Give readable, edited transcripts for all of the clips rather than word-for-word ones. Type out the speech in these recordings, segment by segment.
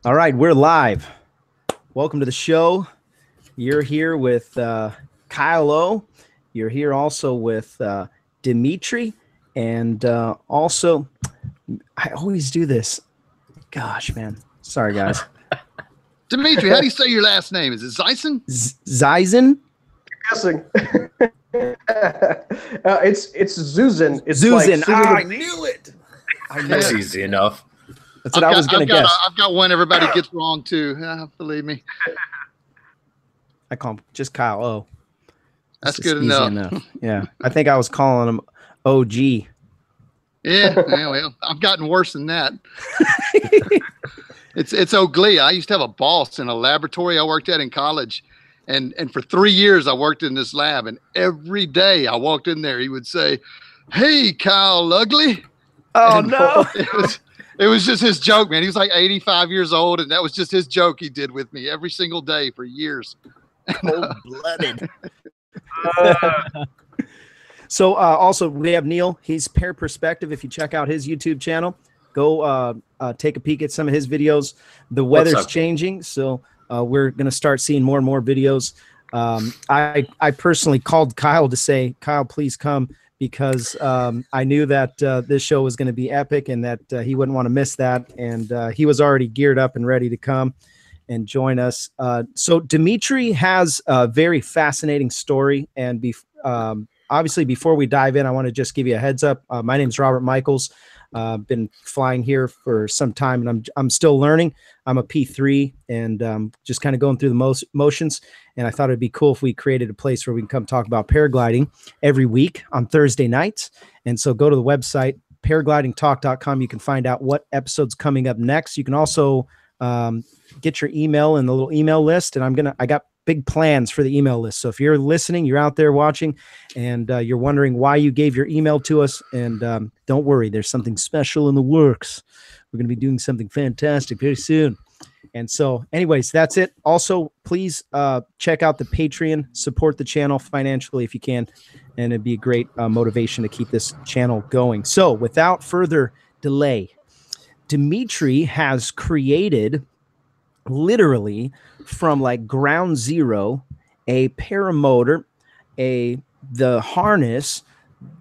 All right, we're live. Welcome to the show. You're here with Kyle O. You're here also with Dmitri. And also, I always do this. Gosh, man. Sorry, guys. Dmitri, how do you say your last name? Is it Zyuzin? Zyuzin? Guessing. It's Zyuzin. It's Zyuzin. like I knew it. That's easy enough. That's what I was going to guess. I've got one everybody gets wrong too. Believe me. I call him just Kyle O. That's good enough. Yeah. I think I was calling him OG. Yeah, well, I've gotten worse than that. It's ugly. I used to have a boss in a laboratory I worked at in college. And for 3 years, I worked in this lab. And every day I walked in there, he would say, "Hey, Kyle Ugly." Oh, and no. It was just his joke, man. He was like 85 years old, and that was just his joke he did with me every single day for years. Cold-blooded. So also, we have Neil. He's Pair Perspective. If you check out his YouTube channel, go take a peek at some of his videos. The weather's changing, so we're going to start seeing more and more videos. I personally called Kyle to say, Kyle, please come, because I knew that this show was going to be epic and that he wouldn't want to miss that. And he was already geared up and ready to come and join us. So Dmitri has a very fascinating story. And obviously, before we dive in, I want to just give you a heads up. My name is Robert Michaels. Been flying here for some time, and I'm still learning. I'm a P3 and just kind of going through the motions. And I thought it'd be cool if we created a place where we can come talk about paragliding every week on Thursday nights. And so go to the website, paraglidingtalk.com. You can find out what episode's coming up next. You can also get your email in the little email list. And I got big plans for the email list. So if you're listening, you're out there watching, and you're wondering why you gave your email to us, and don't worry, there's something special in the works. We're going to be doing something fantastic very soon. And so anyways, that's it. Also, please check out the Patreon, support the channel financially if you can, and it'd be a great motivation to keep this channel going. So without further delay, Dmitri has created, literally from like ground zero, a paramotor, the harness,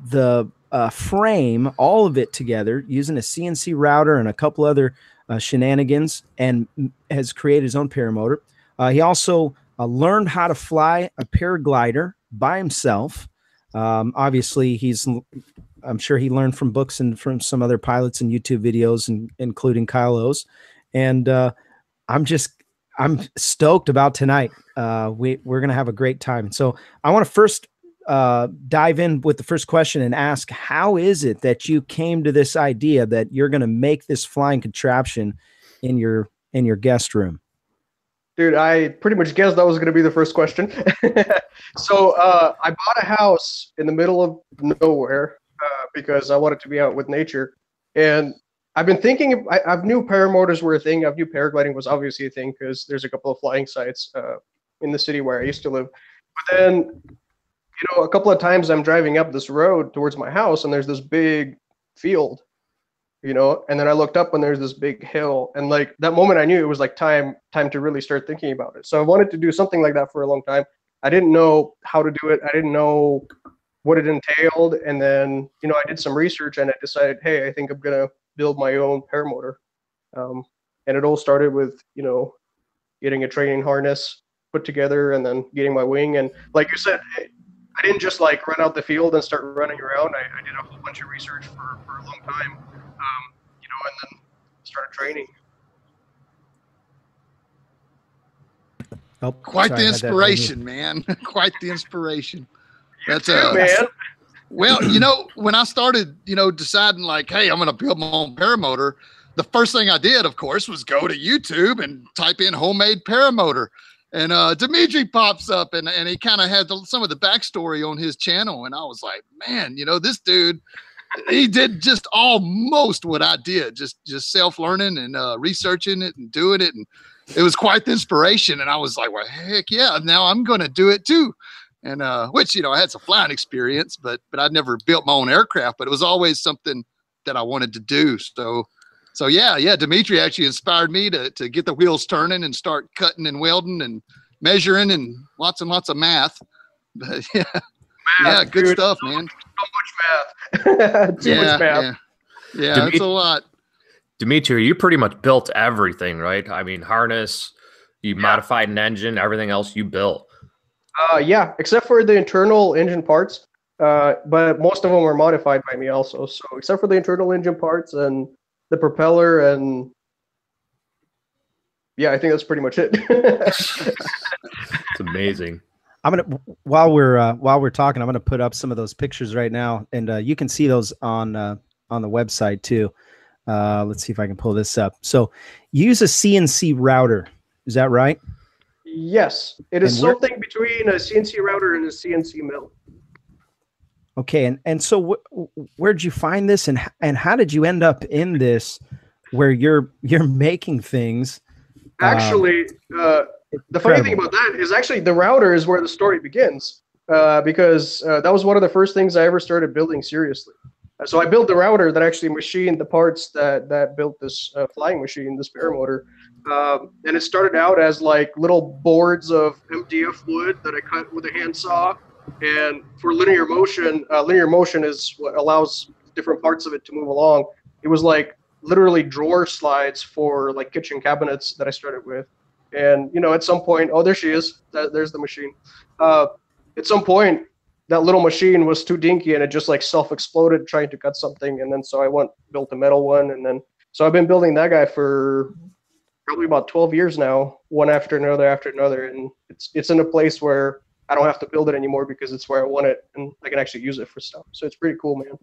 the frame, all of it together using a CNC router and a couple other shenanigans, and has created his own paramotor. He also learned how to fly a paraglider by himself. Obviously, I'm sure he learned from books and from some other pilots and YouTube videos, and including Kyle O's. And I'm stoked about tonight. We're going to have a great time. So I want to first dive in with the first question and ask, how is it that you came to this idea that you're going to make this flying contraption in your guest room? Dude, I pretty much guessed that was going to be the first question. So I bought a house in the middle of nowhere because I wanted to be out with nature. And I've been thinking, I knew paramotors were a thing. I knew paragliding was obviously a thing because there's a couple of flying sites in the city where I used to live. But then, a couple of times I'm driving up this road towards my house, and there's this big field, and then I looked up and there's this big hill. And like that moment I knew it was like time to really start thinking about it. So I wanted to do something like that for a long time. I didn't know how to do it. I didn't know what it entailed. And then, I did some research and I decided, hey, I think I'm going to build my own paramotor. And it all started with, getting a training harness put together and then getting my wing. And like you said, I didn't just like run out the field and start running around. I did a whole bunch of research for a long time, and then started training. Oh, quite the inspiration, man. Quite the inspiration. That's man. Well, when I started, deciding like, hey, I'm going to build my own paramotor, the first thing I did, of course, was go to YouTube and type in homemade paramotor. And Dmitri pops up, and he kind of had some of the backstory on his channel. And I was like, man, this dude, he did just almost what I did, just self-learning and researching it and doing it. And it was quite the inspiration. And I was like, well, heck yeah, now I'm going to do it too. And which, I had some flying experience, but I'd never built my own aircraft, but it was always something that I wanted to do. So So yeah, Dmitri actually inspired me to get the wheels turning and start cutting and welding and measuring and lots of math. But yeah, good stuff, man. So much math. Too much math. Yeah, it's a lot. Dmitri, you pretty much built everything, right? I mean, harness, you modified an engine, everything else you built. Yeah, except for the internal engine parts. But most of them were modified by me also. So except for the internal engine parts and the propeller, and yeah, I think that's pretty much it. It's amazing. I'm gonna while we're talking, I'm gonna put up some of those pictures right now, and you can see those on the website too. Let's see if I can pull this up. So, use a CNC router. Is that right? Yes, it is something between a CNC router and a CNC mill. Okay, and so where'd you find this, and how did you end up in this, where you're making things? Actually, the funny thing about that is actually the router is where the story begins, because that was one of the first things I ever started building seriously. So I built the router that actually machined the parts that built this flying machine, this paramotor. And it started out as like little boards of MDF wood that I cut with a handsaw. And for linear motion is what allows different parts of it to move along. It was like literally drawer slides for like kitchen cabinets that I started with. And, at some point, oh, there she is. There's the machine. At some point, that little machine was too dinky and it just like self-exploded trying to cut something. And then so I built a metal one. And then, so I've been building that guy for probably about 12 years now, one after another. And it's in a place where I don't have to build it anymore because it's where I want it and I can actually use it for stuff. So it's pretty cool, man.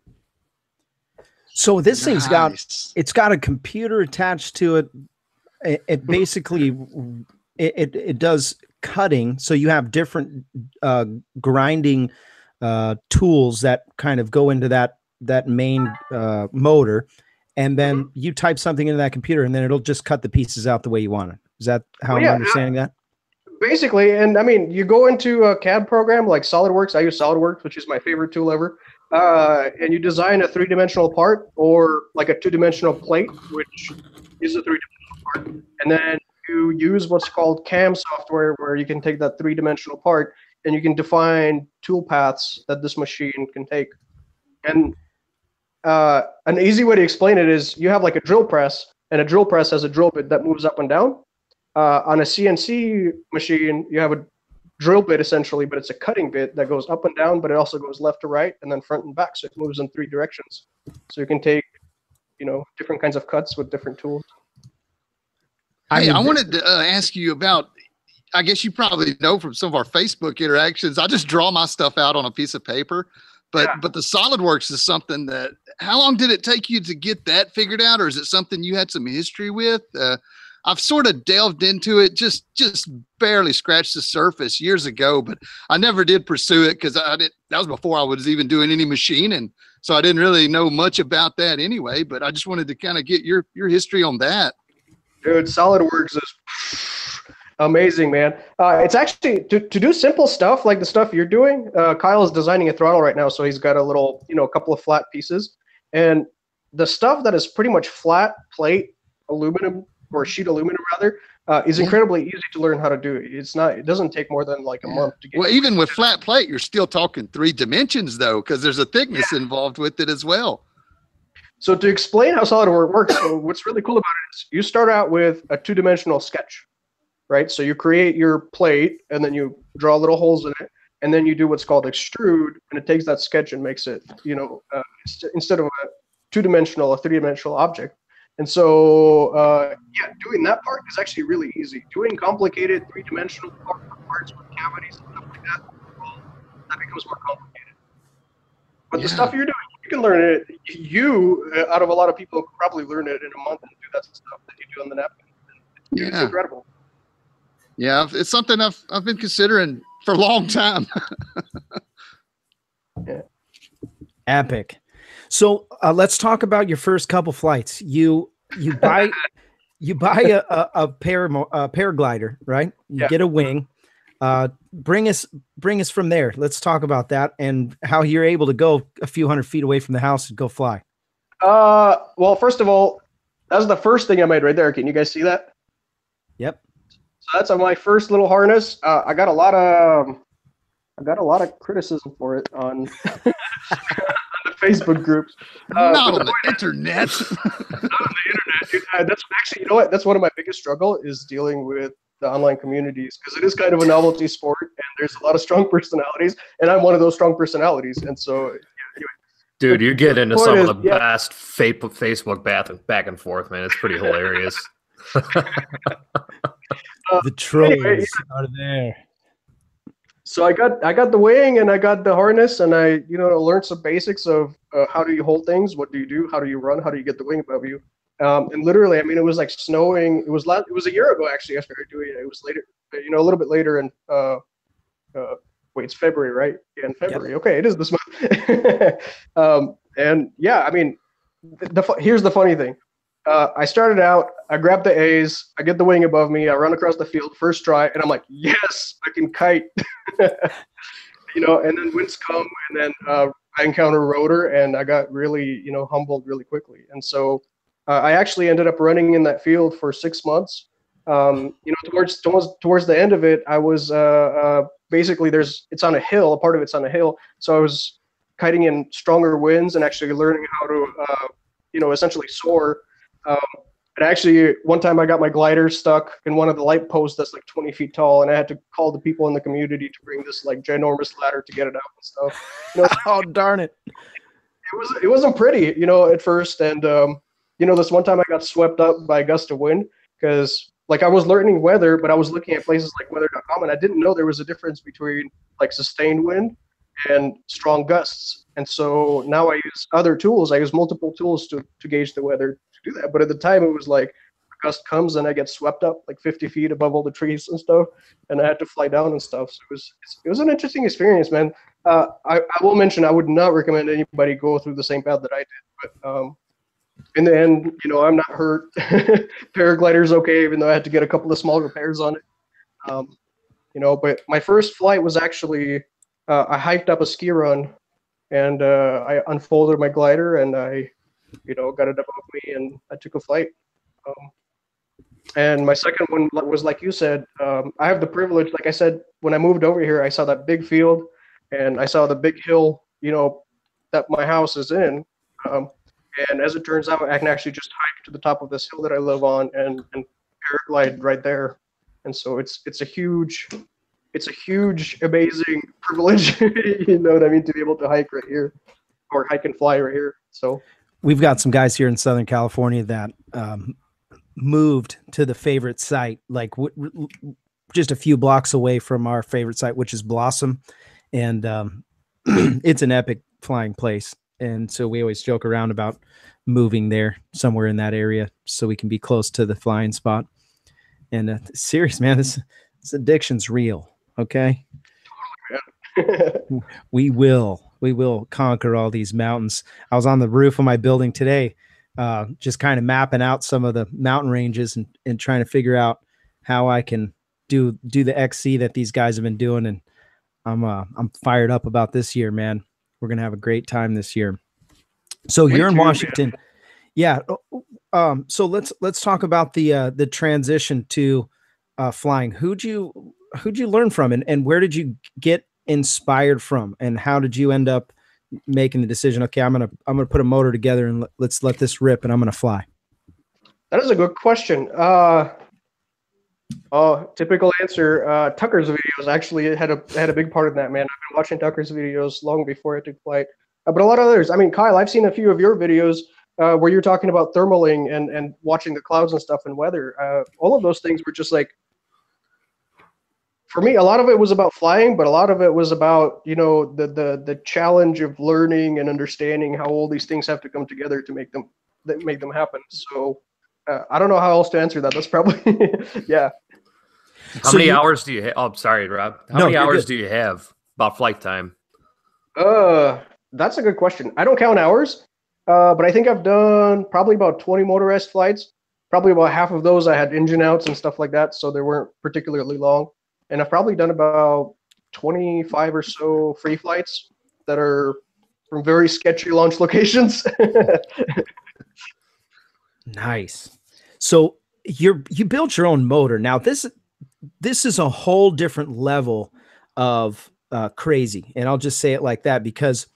So this thing's got a computer attached to it. It basically, it does cutting. So you have different grinding tools that kind of go into that main motor, and then you type something into that computer, and then it'll just cut the pieces out the way you want it. Is that how I'm understanding that? Basically, and I mean, you go into a CAD program like SolidWorks. I use SolidWorks, which is my favorite tool ever. And you design a 3-dimensional part or like a 2-dimensional plate, which is a 3-dimensional part. And then you use what's called CAM software, where you can take that 3-dimensional part and you can define tool paths that this machine can take. And an easy way to explain it is you have like a drill press, and a drill press has a drill bit that moves up and down. On a CNC machine, you have a drill bit essentially, but it's a cutting bit that goes up and down, but it also goes left to right and then front and back. So it moves in 3 directions. So you can take, different kinds of cuts with different tools. Hey, I wanted to ask you about, I guess you probably know from some of our Facebook interactions, I just draw my stuff out on a piece of paper, but the SolidWorks is something that, how long did it take you to get that figured out? Or is it something you had some history with? I've sort of delved into it, just barely scratched the surface years ago, but I never did pursue it because that was before I was even doing any machining. So I didn't really know much about that anyway, but I just wanted to kind of get your history on that. Dude, SolidWorks is amazing, man. It's actually, to do simple stuff like the stuff you're doing, Kyle is designing a throttle right now, so he's got a little, a couple of flat pieces. And the stuff that is pretty much flat plate aluminum, or sheet aluminum rather, is incredibly easy to learn how to do. It doesn't take more than like a month to get. Well, even with flat plate, you're still talking 3 dimensions though, because there's a thickness involved with it as well. So to explain how SolidWorks works, what's really cool about it is you start out with a 2-dimensional sketch, right? So you create your plate and then you draw little holes in it, and then you do what's called extrude, and it takes that sketch and makes it, instead of a 2-dimensional, a 3-dimensional object. And so, doing that part is actually really easy. Doing complicated 3-dimensional parts with cavities and stuff like that, that becomes more complicated. But the stuff you're doing, you can learn it. Out of a lot of people, could probably learn it in a month and do that stuff that you do on the napkin. It's incredible. Yeah, it's something I've been considering for a long time. Epic. So let's talk about your first couple flights. You buy a paraglider, right? You get a wing. Bring us from there. Let's talk about that and how you're able to go a few hundred feet away from the house and go fly. Well, first of all, That's the first thing I made right there. Can you guys see that? Yep. So that's on my first little harness. I got a lot of criticism for it on, on the Facebook groups. Not on the internet. Not on the internet. Dude. That's actually, you know what? That's one of my biggest struggle is dealing with the online communities, because it is kind of a novelty sport, and there's a lot of strong personalities, and I'm one of those strong personalities, and so. Anyway. Dude, you get into some of the best Facebook back and forth, man. It's pretty hilarious. The trolls are there. So I got the wing and I got the harness, and I learned some basics of how do you hold things, what do you do, how do you run, how do you get the wing above you, and literally, I mean, it was like snowing. It was a year ago actually. I started doing it. It was later, a little bit later in wait, it's February, right? Yeah, in February. Yep. Okay, it is this month. And yeah, I mean, here's the funny thing. I started out, I grabbed the A's, I get the wing above me, I run across the field, first try, and I'm like, yes, I can kite. And then winds come, and then I encounter rotor, and I got really, humbled really quickly. And so I actually ended up running in that field for 6 months. Towards the end of it, I was basically it's on a hill. A part of it's on a hill, so I was kiting in stronger winds and actually learning how to, essentially soar. And actually, one time I got my glider stuck in one of the light posts that's like 20 feet tall, and I had to call the people in the community to bring this like ginormous ladder to get it out and stuff. Oh darn it! It wasn't pretty, at first, and this one time I got swept up by a gust of wind because. Like I was learning weather, but I was looking at places like weather.com, and I didn't know there was a difference between like sustained wind and strong gusts. And so now I use other tools. I use multiple tools to gauge the weather to do that. But at the time, it was like a gust comes and I get swept up like 50 feet above all the trees and stuff, and I had to fly down and stuff. So it was an interesting experience, man. I will mention I would not recommend anybody go through the same path that I did, but in the end, I'm not hurt. Paraglider's okay, even though I had to get a couple of small repairs on it. But my first flight was actually, I hiked up a ski run, and I unfolded my glider, and I, got it above me, and I took a flight. And my second one was, like you said, I have the privilege, like I said, when I moved over here, I saw that big field, and I saw the big hill, that my house is in. And as it turns out, I can actually just hike to the top of this hill that I live on and paraglide right there. And so it's a huge, amazing privilege, you know what I mean, to be able to hike right here, or hike and fly right here. So we've got some guys here in Southern California that moved to the favorite site, like just a few blocks away from our favorite site, which is Blossom. And it's an epic flying place. And so we always joke around about moving there somewhere in that area so we can be close to the flying spot. And serious, man, this addiction's real. Okay. We will conquer all these mountains. I was on the roof of my building today, just kind of mapping out some of the mountain ranges and trying to figure out how I can do the XC that these guys have been doing. And I'm fired up about this year, man. We're going to have a great time this year. So you're in Washington. Yeah. So let's talk about the transition to flying. Who'd you learn from, and where did you get inspired from, and how did you end up making the decision? Okay, I'm going to put a motor together and let's let this rip, and I'm going to fly. That is a good question. Typical answer. Tucker's videos actually had a big part in that, man. I've been watching Tucker's videos long before I took flight, but a lot of others. I mean, Kyle, I've seen a few of your videos where you're talking about thermaling and watching the clouds and stuff and weather. All of those things were just like, for me, a lot of it was about flying, but a lot of it was about, the challenge of learning and understanding how all these things have to come together to make them happen. So I don't know how else to answer that. That's probably, yeah. How many hours do you have? Oh, sorry, Rob. How many hours do you have about flight time? That's a good question. I don't count hours, but I think I've done probably about 20 motorized flights. Probably about half of those I had engine outs and stuff like that, so they weren't particularly long. And I've probably done about 25 or so free flights that are from very sketchy launch locations. Nice. So you built your own motor. Now this is a whole different level of crazy. And I'll just say it like that because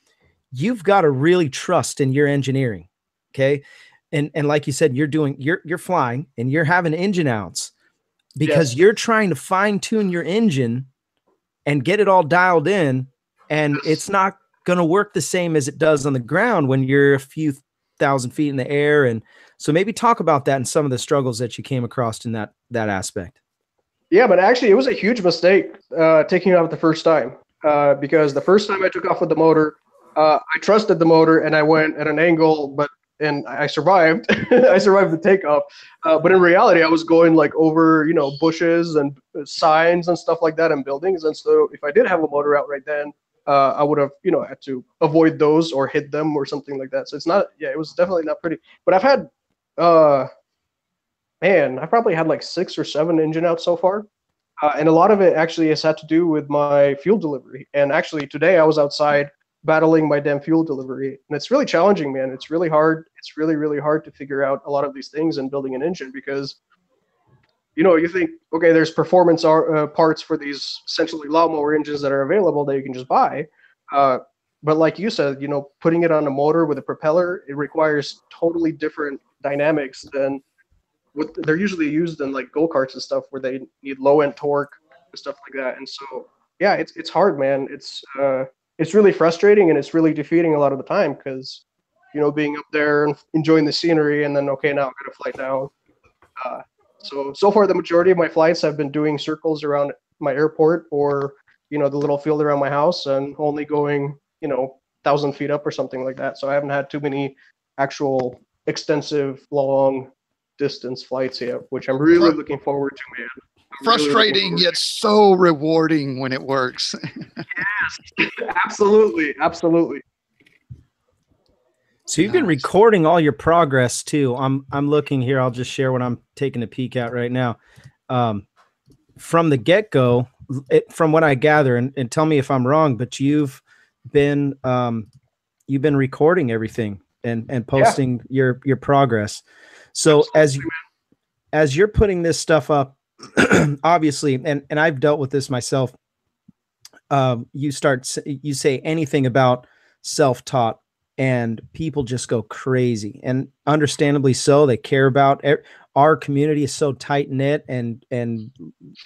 you've got to really trust in your engineering. Okay. And like you said, you're flying and you're having engine outs because you're trying to fine tune your engine and get it all dialed in. And it's not going to work the same as it does on the ground when you're a few thousand feet in the air. And so maybe talk about that and some of the struggles that you came across in that aspect. Yeah, but actually it was a huge mistake taking it out the first time because the first time I took off with the motor, I trusted the motor and I went at an angle, and I survived. I survived the takeoff. But in reality, I was going like over, bushes and signs and stuff like that and buildings. And so if I did have a motor out right then, I would have, had to avoid those or hit them or something like that. So it was definitely not pretty. But I've had, I probably had like 6 or 7 engine outs so far. And a lot of it actually has had to do with my fuel delivery. And actually today I was outside battling my damn fuel delivery. And it's really challenging, man. It's really hard. It's really, really hard to figure out a lot of these things in building an engine because, you think, okay, there's performance parts for these essentially lawnmower engines that are available that you can just buy. But like you said, putting it on a motor with a propeller, it requires totally different dynamics than what they're usually used in like go-karts and stuff where they need low-end torque and stuff like that. And so, yeah, it's hard, man. It's really frustrating and it's really defeating a lot of the time because, being up there and enjoying the scenery and then, okay, now I'm going to fly down. So far, the majority of my flights have been doing circles around my airport or, the little field around my house and only going, 1,000 feet up or something like that. So I haven't had too many actual extensive, long distance flights yet, which I'm really looking forward to, man. Frustrating yet so rewarding when it works. Yes, absolutely. So you've been recording all your progress too. I'm looking here. I'll just share what I'm taking a peek at right now. From the get-go, from what I gather, and tell me if I'm wrong, but you've been recording everything and posting your progress. So as you're putting this stuff up, obviously, and I've dealt with this myself. You say anything about self-taught and people just go crazy, and understandably so. They care about our community is so tight knit and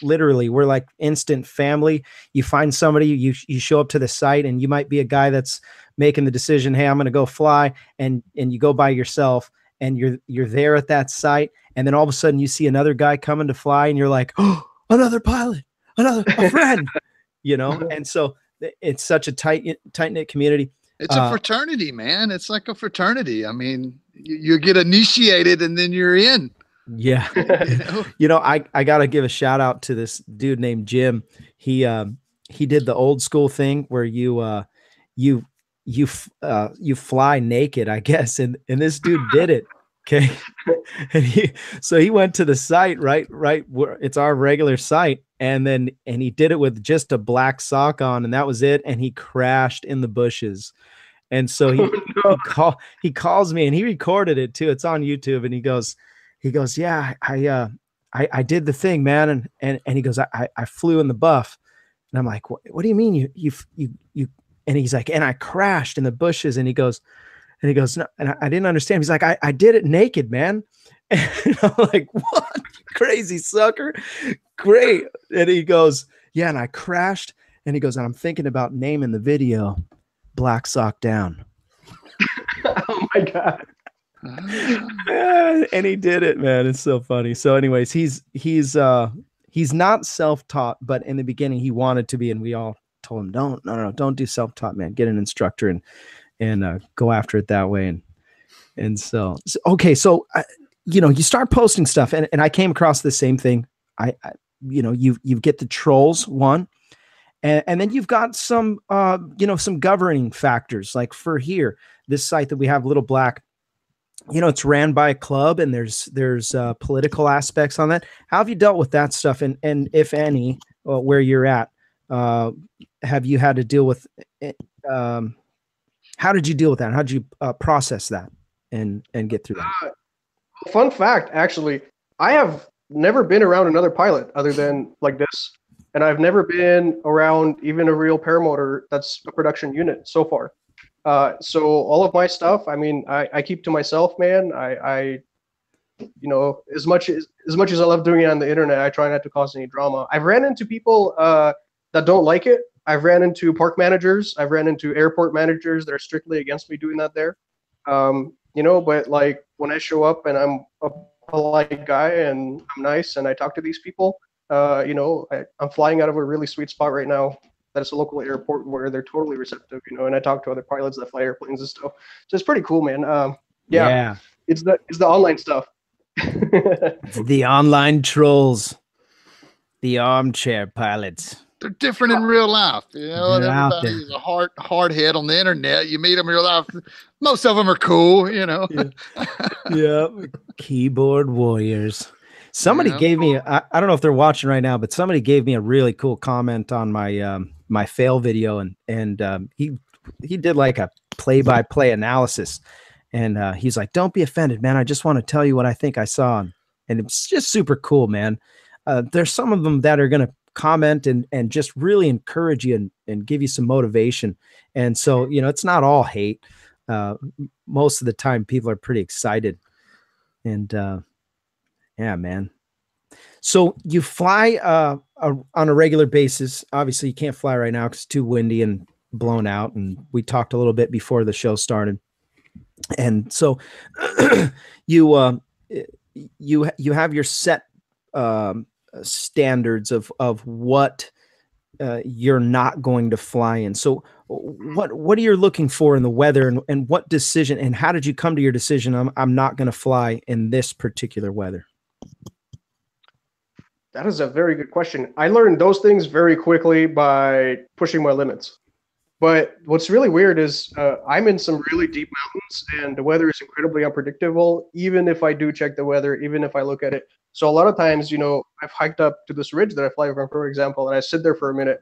literally we're like instant family. You find somebody, you show up to the site and you might be a guy that's making the decision, hey, I'm going to go fly, and you go by yourself and you're there at that site. And then all of a sudden you see another guy coming to fly and you're like, oh, another pilot, a friend, And so it's such a tight-knit community. It's a fraternity, man. It's like a fraternity. I mean, you get initiated and then you're in. Yeah. I got to give a shout out to this dude named Jim. He did the old school thing where you fly naked, I guess. And this dude did it. Okay. And he went to the site, right where it's our regular site. And he did it with just a black sock on, and that was it. And he crashed in the bushes. And so he calls me and he recorded it too. It's on YouTube. And he goes, yeah, I did the thing, man. And he goes, I flew in the buff. And I'm like, what do you mean you and he's like, and I crashed in the bushes. And he goes, no, and I didn't understand. He's like, I did it naked, man. And I'm like, what? Crazy sucker. Great. And he goes, yeah, and I crashed. And he goes, and I'm thinking about naming the video Black Sock Down. Oh my God. And he did it, man. It's so funny. So anyways, he's not self-taught, but in the beginning he wanted to be, and we all told him, don't do self-taught, man. Get an instructor and go after it that way. And so okay. So, you start posting stuff and I came across the same thing. You get the trolls one, and then you've got some, some governing factors, like for here, this site that we have, Little Black, it's ran by a club and there's political aspects on that. How have you dealt with that stuff? And if any, where you're at, have you had to deal with it? How did you deal with that? How did you process that and get through that? Fun fact, actually, I have never been around another pilot other than like this, and I've never been around even a real paramotor that's a production unit so far. So all of my stuff, I mean, I keep to myself, man. I you know, as much as I love doing it on the internet, I try not to cause any drama. I've ran into people that don't like it. I've ran into park managers. I've ran into airport managers that are strictly against me doing that there. You know, but like when I show up and I'm a polite guy and I'm nice and I talk to these people, you know, I'm flying out of a really sweet spot right now. That's a local airport where they're totally receptive, you know, and I talk to other pilots that fly airplanes and stuff. So it's pretty cool, man. Yeah. It's the online stuff. The online trolls, the armchair pilots. They're different in real life. You know, everybody's a hard head on the internet. You meet them in real life. Most of them are cool, you know. Yeah. Keyboard warriors. Somebody gave me, I don't know if they're watching right now, but somebody gave me a really cool comment on my my fail video, and he did like a play-by-play analysis. And he's like, don't be offended, man. I just want to tell you what I think I saw. And it's just super cool, man. There's some of them that are going to comment and just really encourage you and give you some motivation. And so, you know, it's not all hate. Most of the time people are pretty excited. And yeah, man. So you fly on a regular basis. Obviously you can't fly right now because it's too windy and blown out. And we talked a little bit before the show started. And so you have your set standards of what you're not going to fly in. So what are you looking for in the weather, and what decision, and how did you come to your decision? I'm not going to fly in this particular weather. That is a very good question. I learned those things very quickly by pushing my limits. But what's really weird is I'm in some really deep mountains, and the weather is incredibly unpredictable, even if I do check the weather, even if I look at it. So a lot of times, you know, I've hiked up to this ridge that I fly from, for example, and I sit there for a minute,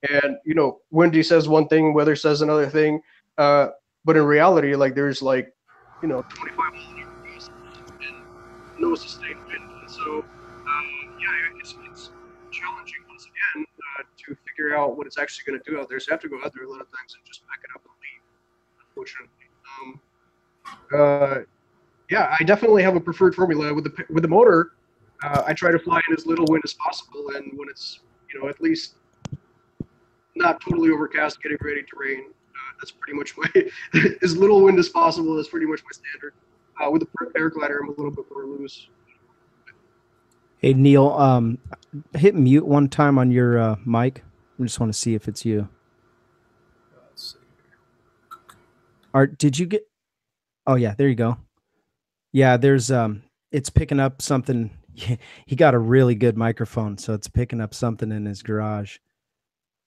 and, you know, windy says one thing, weather says another thing. But in reality, like, there's like, you know, 25 degrees and no sustained wind. And so, yeah, it's challenging once again to figure out what it's actually going to do out there. So you have to go out there a lot of times and just pack it up and leave, unfortunately. Yeah, I definitely have a preferred formula with the motor. I try to fly in as little wind as possible, and when it's, you know, at least not totally overcast, getting ready to rain, that's pretty much my as little wind as possible. That's pretty much my standard. With the paraglider, I'm a little bit more loose. Hey, Neil, hit mute one time on your mic. I just want to see if it's you. Let's see. Art, did you get? Oh yeah, there you go. Yeah, there's it's picking up something. He got a really good microphone, so it's picking up something in his garage.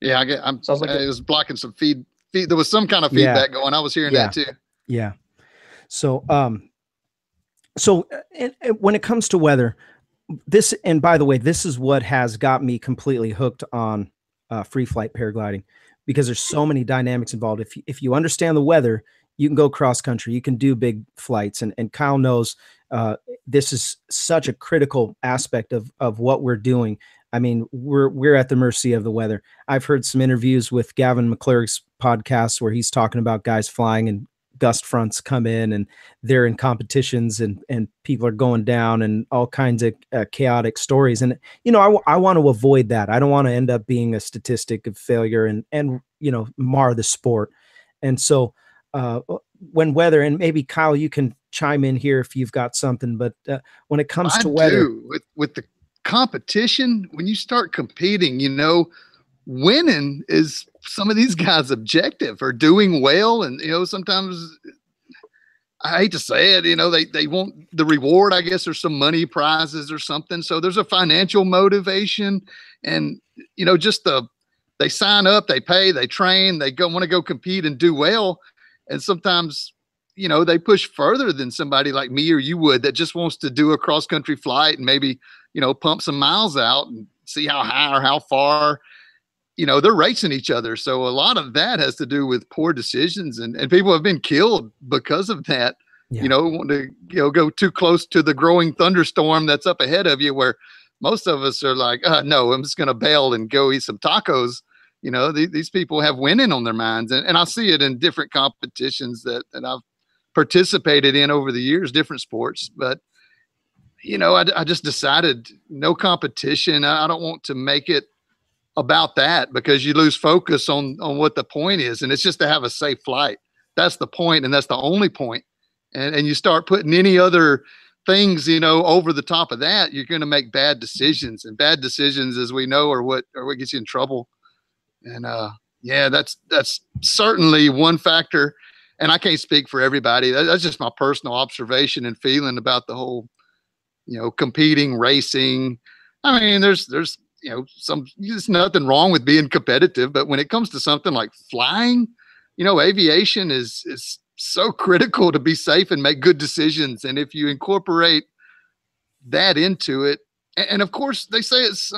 Yeah, sounds like it was blocking some feed. There was some kind of feedback going. I was hearing that too. Yeah. So when it comes to weather, this, and by the way, this is what has got me completely hooked on free flight paragliding, because there's so many dynamics involved. If you understand the weather, you can go cross country, you can do big flights, and Kyle knows this is such a critical aspect of what we're doing. I mean, we're at the mercy of the weather. I've heard some interviews with Gavin McClurg's podcast where he's talking about guys flying and gust fronts come in and they're in competitions and people are going down and all kinds of chaotic stories. And, you know, I want to avoid that. I don't want to end up being a statistic of failure and, you know, mar the sport. And so when weather, and maybe Kyle, you can chime in here if you've got something, but when it comes to weather, with the competition, when you start competing, you know, winning is some of these guys' objective, or doing well. And, you know, sometimes I hate to say it, you know, they want the reward. I guess there's some money prizes or something. So there's a financial motivation, and, you know, just they sign up, they pay, they train, they want to go compete and do well. And sometimes, you know, they push further than somebody like me or you would, that just wants to do a cross country flight and maybe, you know, pump some miles out and see how high or how far. You know, they're racing each other. So a lot of that has to do with poor decisions, and people have been killed because of that. you know, want to, you know, go too close to the growing thunderstorm that's up ahead of you, where most of us are like, no, I'm just going to bail and go eat some tacos. You know, these people have winning on their minds. And I see it in different competitions that I've participated in over the years, different sports. But, you know, I just decided no competition. I don't want to make it about that, because you lose focus on what the point is. And it's just to have a safe flight. That's the point, and that's the only point. And you start putting any other things, you know, over the top of that, you're going to make bad decisions. And bad decisions, as we know, are what gets you in trouble. And yeah, that's certainly one factor. And I can't speak for everybody. That's just my personal observation and feeling about the whole, you know, competing, racing. I mean, there's you know, there's nothing wrong with being competitive, but when it comes to something like flying, you know, aviation is so critical to be safe and make good decisions. And if you incorporate that into it, and of course they say it's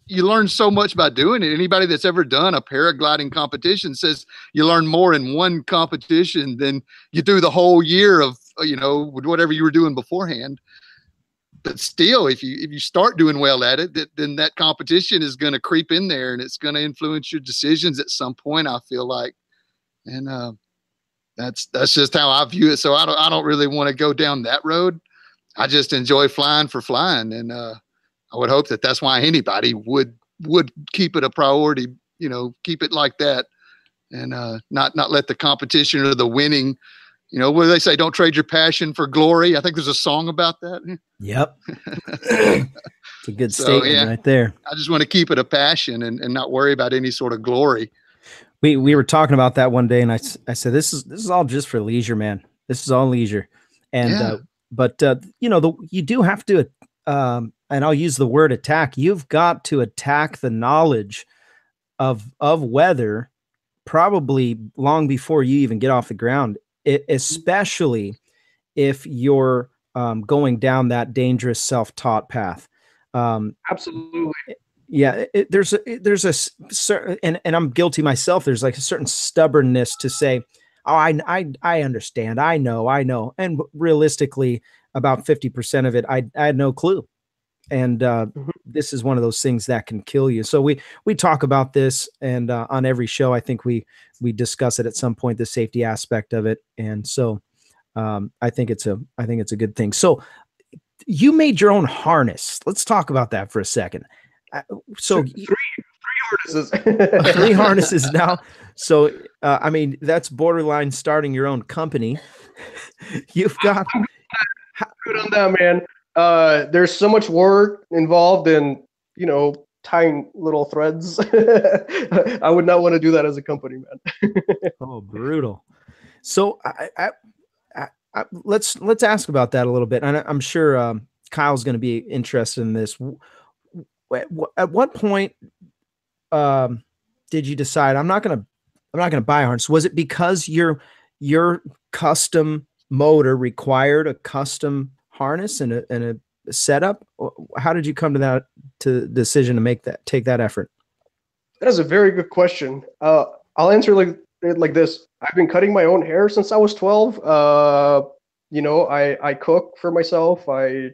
you learn so much by doing it. Anybody that's ever done a paragliding competition says you learn more in one competition than you do the whole year of, you know, with whatever you were doing beforehand. But still, if you start doing well at it, then that competition is going to creep in there, and it's going to influence your decisions at some point, I feel like. And that's just how I view it. So I don't really want to go down that road. I just enjoy flying for flying, and I would hope that that's why anybody would keep it a priority, you know, keep it like that, and not let the competition or the winning, you know, what do they say? Don't trade your passion for glory. I think there's a song about that. Yep. It's a good statement right there. I just want to keep it a passion and not worry about any sort of glory. We were talking about that one day, and I said, this is all just for leisure, man. This is all leisure. And, but you know, you do have to, and I'll use the word attack. You've got to attack the knowledge of weather probably long before you even get off the ground, especially if you're going down that dangerous self-taught path. Absolutely. Yeah, there's a certain, and I'm guilty myself. There's like a certain stubbornness to say, oh, I understand. I know. And realistically, about 50% of it, I had no clue. And this is one of those things that can kill you. So we talk about this, and on every show, I think we discuss it at some point, the safety aspect of it. And so I think it's a good thing. So you made your own harness. Let's talk about that for a second. So three harnesses, 3 harnesses now. So I mean, that's borderline starting your own company. You've got good on that, man. There's so much work involved in, you know, tying little threads. I would not want to do that as a company, man. Oh, brutal. So let's ask about that a little bit. And I'm sure Kyle's going to be interested in this. At what point did you decide I'm not going to buy a harness? Was it because your custom motor required a custom harness and a setup? How did you come to the decision to take that effort? That is a very good question. I'll answer like this. I've been cutting my own hair since I was 12. You know, I cook for myself. I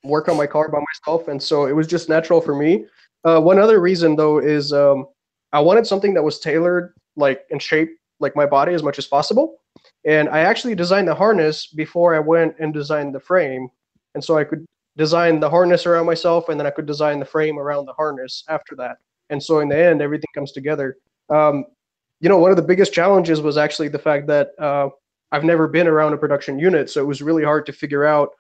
work on my car by myself, and so it was just natural for me. One other reason, though, is I wanted something that was tailored, like, and shaped like my body as much as possible. And I actually designed the harness before I went and designed the frame. And so I could design the harness around myself, and then I could design the frame around the harness after that. And so in the end, everything comes together. You know, one of the biggest challenges was actually the fact that I've never been around a production unit. So it was really hard to figure out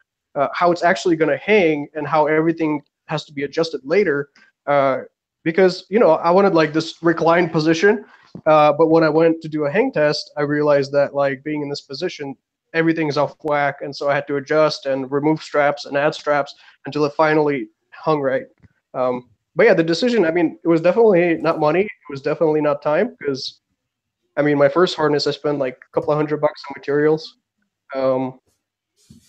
how it's actually going to hang and how everything has to be adjusted later. Because, you know, I wanted like this reclined position. But when I went to do a hang test, I realized that, like, being in this position, everything is off whack. And so I had to adjust and remove straps and add straps until it finally hung right. But yeah, the decision, I mean, it was definitely not money. It was definitely not time, because, I mean, my first harness, I spent like a couple of $100 on materials.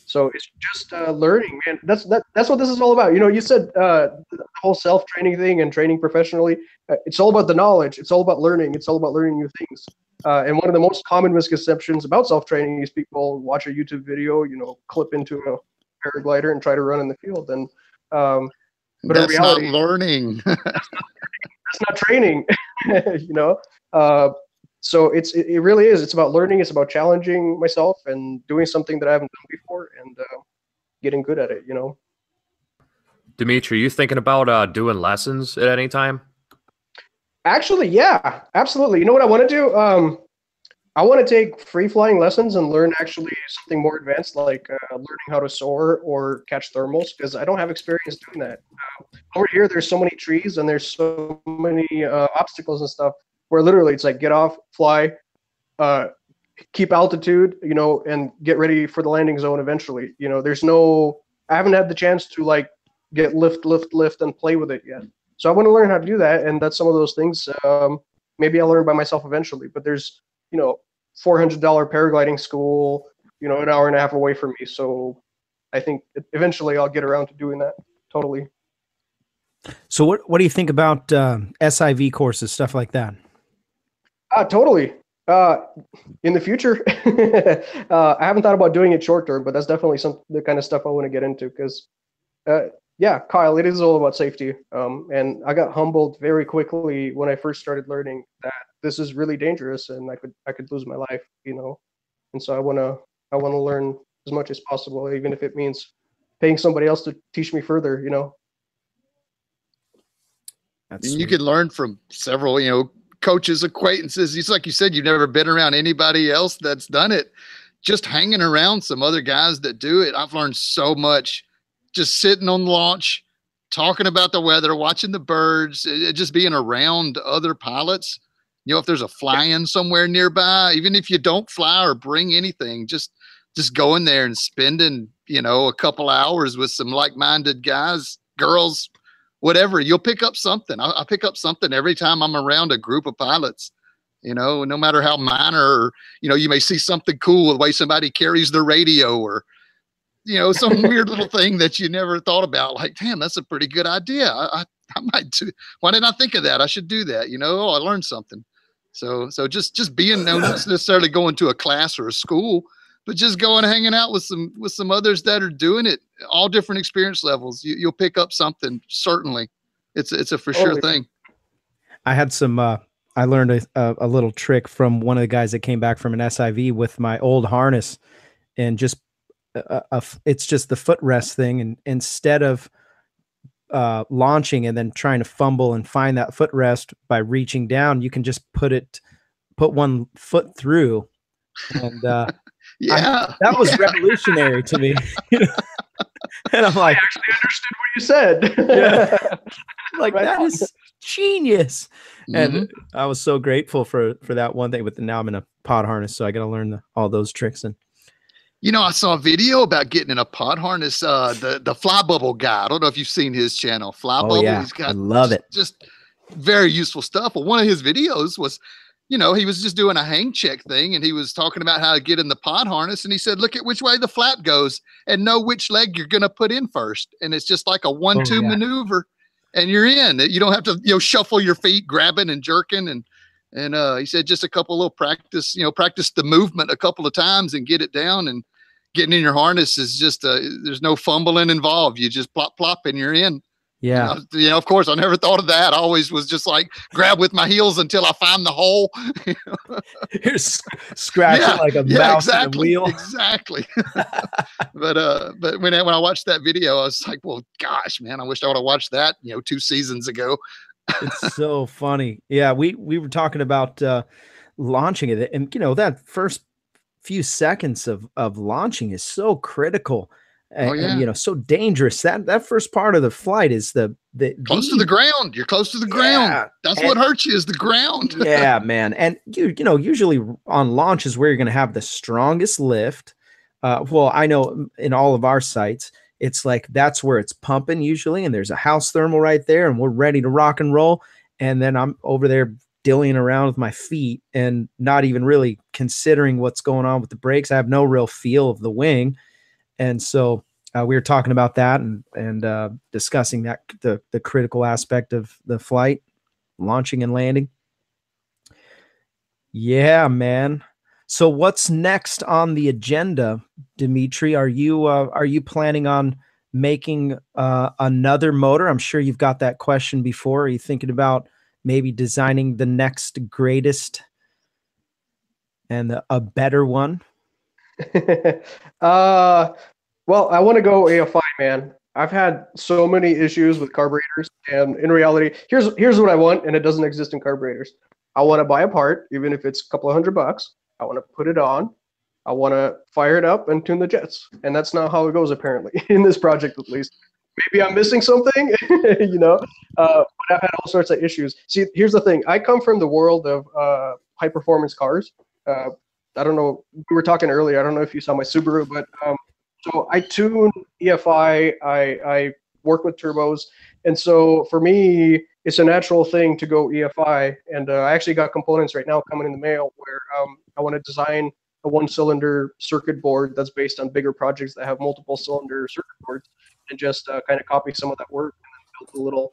So it's just learning, man. That's what this is all about. You know, you said the whole self-training thing and training professionally. It's all about the knowledge. It's all about learning. It's all about learning new things. And one of the most common misconceptions about self-training is people watch a YouTube video, you know, clip into a paraglider and try to run in the field. And but that's in reality, not learning. that's not training, you know. So it really is. It's about learning. It's about challenging myself and doing something that I haven't done before and getting good at it, you know. Dmitri, you thinking about doing lessons at any time? Actually, yeah, absolutely. You know what I want to do? I want to take free flying lessons and learn actually something more advanced, like learning how to soar or catch thermals, because I don't have experience doing that. Over here, there's so many trees and there's so many obstacles and stuff where literally it's like get off, fly, keep altitude, you know, and get ready for the landing zone eventually. You know, I haven't had the chance to like get lift and play with it yet. So I want to learn how to do that, and that's some of those things. Maybe I'll learn by myself eventually, but there's, you know, $400 paragliding school, you know, an hour and a half away from me. So I think eventually I'll get around to doing that. Totally. So what do you think about SIV courses, stuff like that? Totally. In the future, I haven't thought about doing it short term, but that's definitely the kind of stuff I want to get into because, yeah, Kyle, it is all about safety. And I got humbled very quickly when I first started learning that this is really dangerous and I could lose my life, you know. And so I want to learn as much as possible, even if it means paying somebody else to teach me further, you know. And you can learn from several, you know, coaches, acquaintances. It's like you said, you've never been around anybody else that's done it. Just hanging around some other guys that do it, I've learned so much. Just sitting on launch, talking about the weather, watching the birds, just being around other pilots. You know, if there's a fly-in somewhere nearby, even if you don't fly or bring anything, just going there and spending, you know, a couple hours with some like-minded guys, girls, whatever, you'll pick up something. I pick up something every time I'm around a group of pilots, you know, no matter how minor, or, you know, you may see something cool, the way somebody carries their radio, or, you know, some weird little thing that you never thought about. Like, damn, that's a pretty good idea. I might do. Why didn't I think of that? I should do that. You know, I learned something. So just being, not necessarily going to a class or a school, but just going and hanging out with some others that are doing it, all different experience levels. You'll pick up something. Certainly, it's a for sure thing. I had some. I learned a little trick from one of the guys that came back from an SIV with my old harness, and just it's just the footrest thing. And instead of launching and then trying to fumble and find that footrest by reaching down, you can just put one foot through, and yeah, that was revolutionary to me. You know? And I'm like, I actually understood what you said. Yeah. Like, right, that is genius. And I was so grateful for that one thing. But now I'm in a pod harness, so I got to learn all those tricks. And you know, I saw a video about getting in a pod harness. The Fly Bubble guy. I don't know if you've seen his channel, Fly Bubble. Yeah, He's got, I love it. Just very useful stuff. Well, one of his videos was, you know, he was just doing a hang check thing, and he was talking about how to get in the pod harness. And he said, look at which way the flap goes and know which leg you're going to put in first. And it's just like a 1-2 maneuver, and you're in. You don't have to, you know, shuffle your feet, grabbing and jerking. And he said just a couple little practice, you know, practice the movement a couple of times and get it down. And getting in your harness is just there's no fumbling involved. You just plop, plop, and you're in. Yeah. You know, of course, I never thought of that. I always was just like grab with my heels until I find the hole. You're scratching like a mouse in a wheel. Exactly. But when I watched that video, I was like, well, gosh, man, I wish I would have watched that, you know, 2 seasons ago. It's so funny. Yeah, we were talking about launching it, and you know, that first few seconds of launching is so critical. And, you know, so dangerous. That first part of the flight is the close to the ground. You're close to the ground. That's what hurts you, is the ground. Yeah, man. And you know, usually on launch is where you're going to have the strongest lift. Well, I know in all of our sites, it's like that's where it's pumping usually, and there's a house thermal right there, and we're ready to rock and roll. And then I'm over there dillying around with my feet and not even really considering what's going on with the brakes. I have no real feel of the wing. And so we were talking about that and discussing that the critical aspect of the flight, launching and landing. Yeah, man. So what's next on the agenda, Dmitri? Are you planning on making another motor? I'm sure you've got that question before. Are you thinking about maybe designing the next greatest and a better one? Well, I want to go AFI, man. I've had so many issues with carburetors, and in reality, here's what I want, and it doesn't exist in carburetors. I want to buy a part, even if it's a couple of $100. I want to put it on. I want to fire it up and tune the jets, and that's not how it goes apparently in this project, at least. Maybe I'm missing something, you know. But I've had all sorts of issues. See, here's the thing. I come from the world of high performance cars. I don't know. We were talking earlier. I don't know if you saw my Subaru, but so I tune EFI. I work with turbos, and so for me, it's a natural thing to go EFI. And I actually got components right now coming in the mail where I want to design a one-cylinder circuit board that's based on bigger projects that have multiple cylinder circuit boards, and just kind of copy some of that work and then build a little,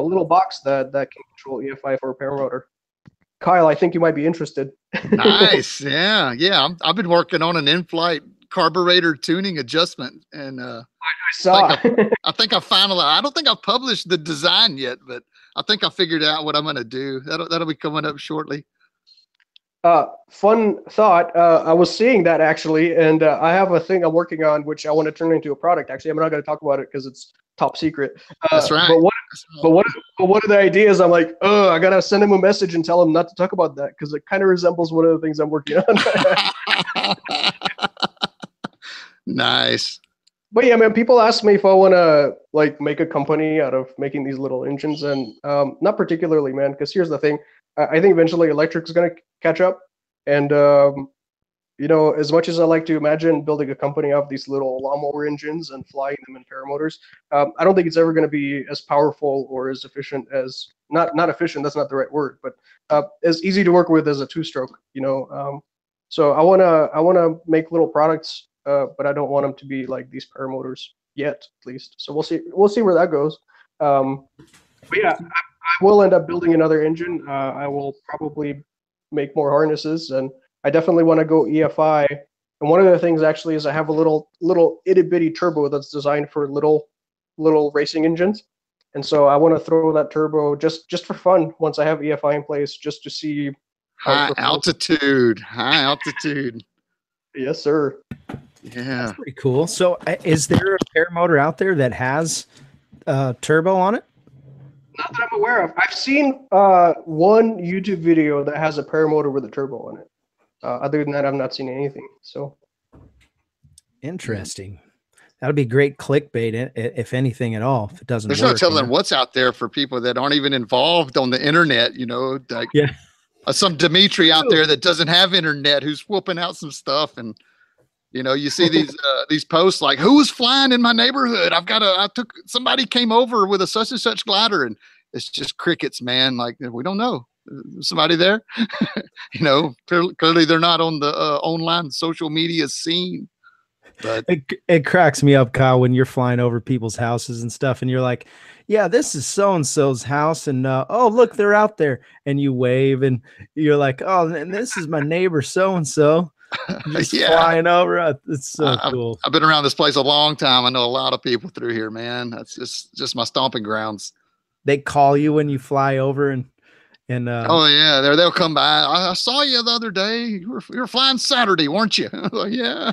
little box that can control EFI for a paramotor. Kyle, I think you might be interested. Nice. Yeah. I've been working on an in-flight carburetor tuning adjustment, and I saw. I think I finally. I don't think I've published the design yet, but I think I figured out what I'm going to do. That'll be coming up shortly. Fun thought. I was seeing that actually, and I have a thing I'm working on which I want to turn into a product. Actually, I'm not going to talk about it because it's top secret. That's right. But one of the ideas, I'm like, I gotta send him a message and tell him not to talk about that because it kind of resembles one of the things I'm working on. Nice. But yeah, man, people ask me if I want to like make a company out of making these little engines, and not particularly, man. Because here's the thing: I think eventually electric is going to catch up, and as much as I like to imagine building a company of these little lawnmower engines and flying them in paramotors, I don't think it's ever going to be as powerful or as efficient as not efficient. That's not the right word, but as easy to work with as a two-stroke. So I wanna make little products. But I don't want them to be like these paramotors yet, at least. So we'll see where that goes. But yeah, I will end up building another engine. I will probably make more harnesses, and I definitely want to go EFI. And one of the things actually is I have a little itty bitty turbo that's designed for little racing engines, and so I want to throw that turbo just for fun once I have EFI in place, just to see high altitude. Yes, sir. Yeah, that's pretty cool. So, is there a paramotor out there that has turbo on it? Not that I'm aware of. I've seen one YouTube video that has a paramotor with a turbo on it. Other than that, I've not seen anything. So interesting. That'll be great clickbait, if anything at all. If it doesn't, there's no telling what's out there for people that aren't even involved on the internet. Like some Dmitri out there that doesn't have internet who's whooping out some stuff and. You see these posts like, who was flying in my neighborhood? Somebody came over with a such and such glider, and it's just crickets, man. Like, we don't know. Somebody there, clearly they're not on the online social media scene. But it cracks me up, Kyle, when you're flying over people's houses and stuff, and you're like, yeah, this is so-and-so's house, and oh, look, they're out there, and you wave, and you're like, oh, and this is my neighbor so-and-so. Just flying over. It's so cool. I've been around this place a long time. I know a lot of people through here, man. That's just my stomping grounds. They call you when you fly over and oh yeah, they'll come by. I saw you the other day. You were flying Saturday, weren't you? Like, yeah.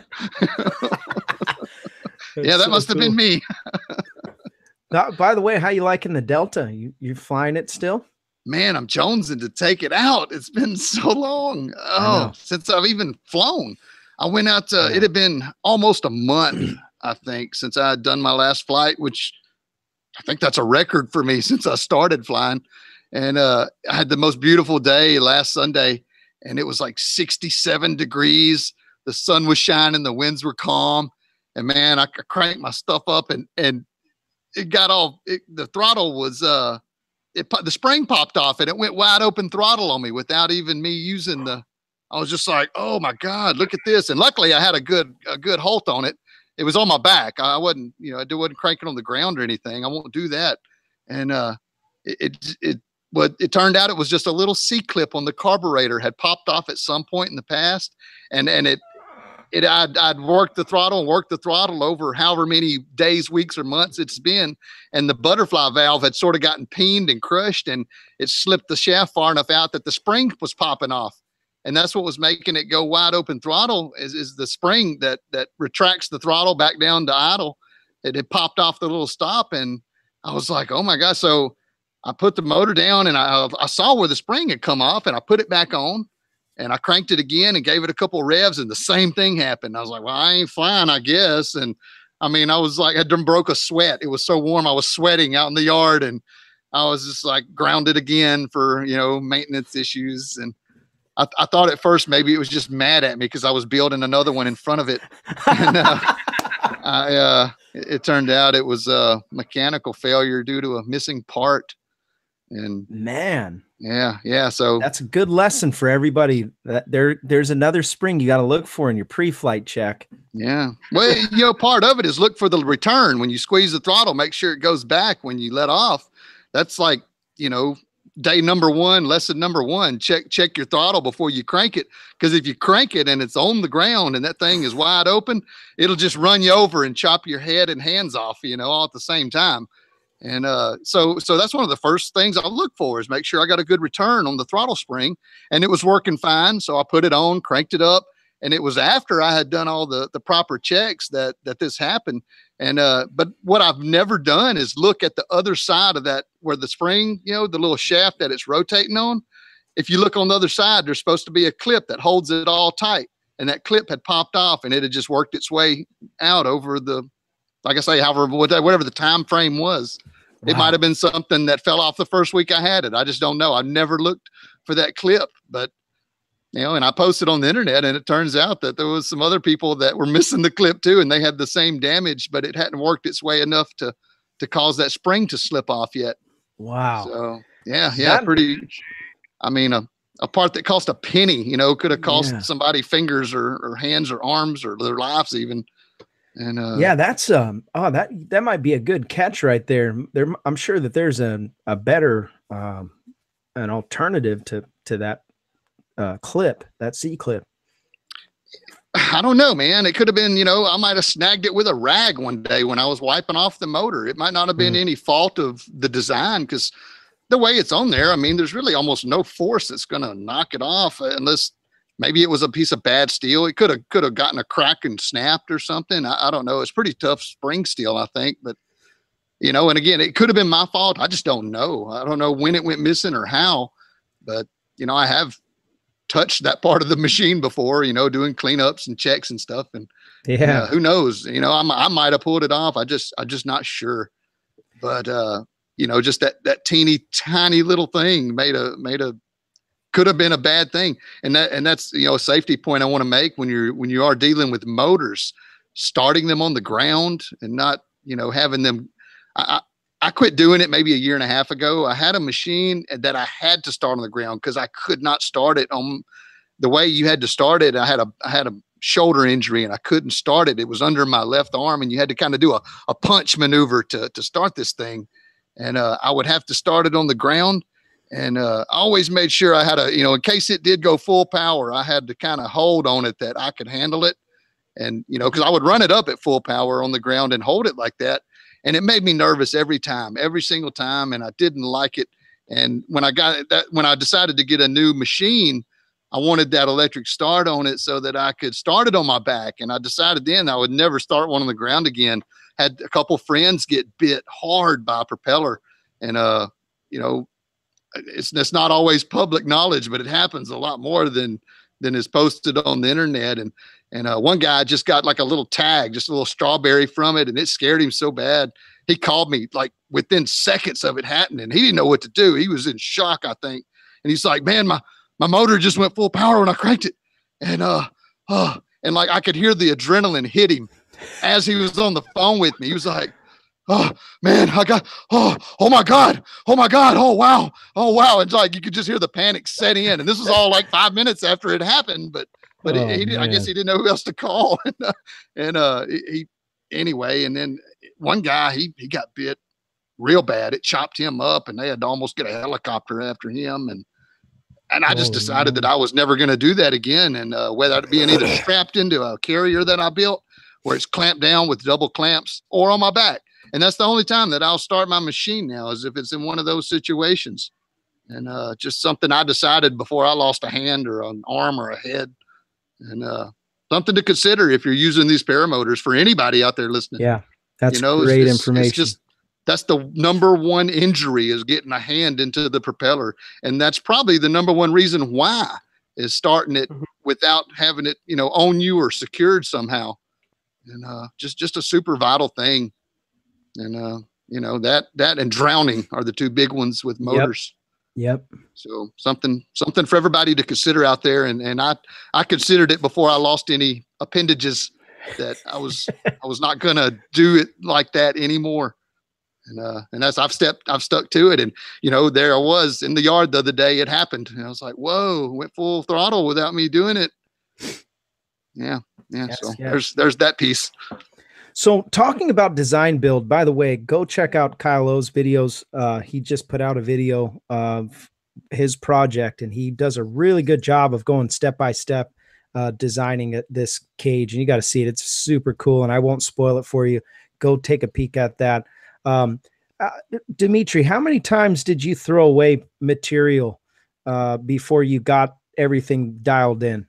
Yeah, that must have been me. By the way, how you liking the Delta? You flying it still? Man, I'm jonesing to take it out. It's been so long since I've even flown. I went out to, it had been almost a month, I think, since I had done my last flight, which I think that's a record for me since I started flying. And I had the most beautiful day last Sunday, and it was like 67 degrees. The sun was shining, the winds were calm, and man, I cranked my stuff up, and it got all, the throttle was, the spring popped off and it went wide open throttle on me without even me using I was just like, oh my God, look at this. And luckily I had a good halt on it. It was on my back. I wasn't, I wasn't cranking on the ground or anything. I won't do that. And it but it turned out it was just a little C-clip on the carburetor had popped off at some point in the past. And I'd worked the throttle over however many days, weeks, or months it's been. And the butterfly valve had sort of gotten peened and crushed, and it slipped the shaft far enough out that the spring was popping off. And that's what was making it go wide open throttle is the spring that retracts the throttle back down to idle. It had popped off the little stop. And I was like, oh my gosh. So I put the motor down, and I saw where the spring had come off, and I put it back on, and I cranked it again and gave it a couple of revs, and the same thing happened. I was like, well, I ain't flying, I guess. And I mean, I was like, I done broke a sweat. It was so warm. I was sweating out in the yard, and I was just like grounded again for, maintenance issues. And I thought at first maybe it was just mad at me because I was building another one in front of it. And it turned out it was a mechanical failure due to a missing part. And man, yeah. So that's a good lesson for everybody. That there's another spring you got to look for in your pre-flight check. Yeah. Well, part of it is look for the return. When you squeeze the throttle, make sure it goes back when you let off. That's like, day number one, lesson number one, check your throttle before you crank it. Because if you crank it and it's on the ground and that thing is wide open, it'll just run you over and chop your head and hands off, all at the same time. And so that's one of the first things I look for is make sure I got a good return on the throttle spring. And it was working fine. So I put it on, cranked it up. And it was after I had done all the proper checks that this happened. And but what I've never done is look at the other side of that where the spring, the little shaft that it's rotating on. If you look on the other side, there's supposed to be a clip that holds it all tight. And that clip had popped off, and it had just worked its way out over the, like I say, whatever the time frame was. Wow. It might have been something that fell off the first week I had it. I just don't know. I never looked for that clip, but and I posted on the internet, and it turns out that there was some other people that were missing the clip too, and they had the same damage, but it hadn't worked its way enough to cause that spring to slip off yet. Wow. So yeah, pretty. I mean, a part that cost a penny, could have cost somebody fingers or hands or arms or their lives even. And that's that might be a good catch right there. I'm sure that there's a better an alternative to that clip, that C clip. I don't know, man. It could have been, I might have snagged it with a rag one day when I was wiping off the motor. It might not have been any fault of the design, because the way it's on there, I mean, there's really almost no force that's going to knock it off unless maybe it was a piece of bad steel. It could have gotten a crack and snapped or something. I don't know. It's pretty tough spring steel, I think. But, and again, it could have been my fault. I just don't know. I don't know when it went missing or how. But, I have touched that part of the machine before, doing cleanups and checks and stuff. And who knows, I might have pulled it off. I'm just not sure, but, just that teeny tiny little thing could have been a bad thing. And that's, a safety point I want to make when you are dealing with motors, starting them on the ground and not, having them. I quit doing it maybe a year and a half ago. I had a machine that I had to start on the ground because I could not start it on the way you had to start it. I had a shoulder injury and I couldn't start it. It was under my left arm, and you had to kind of do a punch maneuver to start this thing. And I would have to start it on the ground. And I always made sure I had in case it did go full power, I had to kind of hold on it that I could handle it. And, because I would run it up at full power on the ground and hold it like that. And it made me nervous every single time. And I didn't like it. And when I decided to get a new machine, I wanted that electric start on it so that I could start it on my back. And I decided then I would never start one on the ground again. Had a couple friends get bit hard by a propeller. And, it's not always public knowledge, but it happens a lot more than is posted on the internet. And one guy just got like a little tag, just a little strawberry from it, and it scared him so bad. He called me like within seconds of it happening. He didn't know what to do. He was in shock, I think. And he's like, man, my motor just went full power when I cranked it. And like I could hear the adrenaline hit him as he was on the phone with me. He was like, oh man, oh my God, oh wow. It's like you could just hear the panic set in. And this was all like 5 minutes after it happened, but I guess he didn't know who else to call. And then one guy, he got bit real bad. It chopped him up, and they had to almost get a helicopter after him. And I just decided that I was never going to do that again. And whether it being either strapped into a carrier that I built, where it's clamped down with double clamps, or on my back. And that's the only time that I'll start my machine now, is if it's in one of those situations. And just something I decided before I lost a hand or an arm or a head. And something to consider if you're using these paramotors, for anybody out there listening. Yeah, that's great information. It's just, that's the #1 injury, is getting a hand into the propeller. And that's probably the #1 reason why, is starting it without having it, on you or secured somehow. And just a super vital thing. And that and drowning are the two big ones with motors. Yep. So something for everybody to consider out there. And I considered it before I lost any appendages, that I was not gonna do it like that anymore. And as I've stuck to it. And there I was in the yard the other day, it happened. And I was like, whoa, went full throttle without me doing it. Yeah. Yes, So yes. there's that piece. So talking about design build, by the way, go check out Kyle Lohse's videos. He just put out a video of his project, and he does a really good job of going step by step, designing this cage. And you got to see it. It's super cool, and I won't spoil it for you. Go take a peek at that. Dmitri, how many times did you throw away material before you got everything dialed in?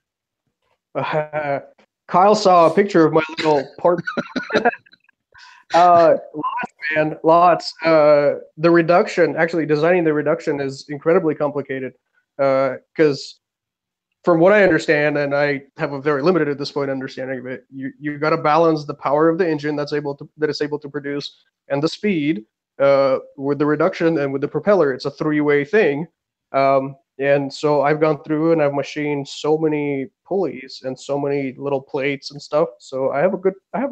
Kyle saw a picture of my little part. Lots, man, lots. The reduction, actually designing the reduction, is incredibly complicated, because from what I understand, and I have a very limited at this point understanding of it, you got to balance the power of the engine that it's able to produce, and the speed with the reduction, and with the propeller. It's a three-way thing. And so I've gone through and I've machined so many pulleys and so many little plates and stuff. So I have a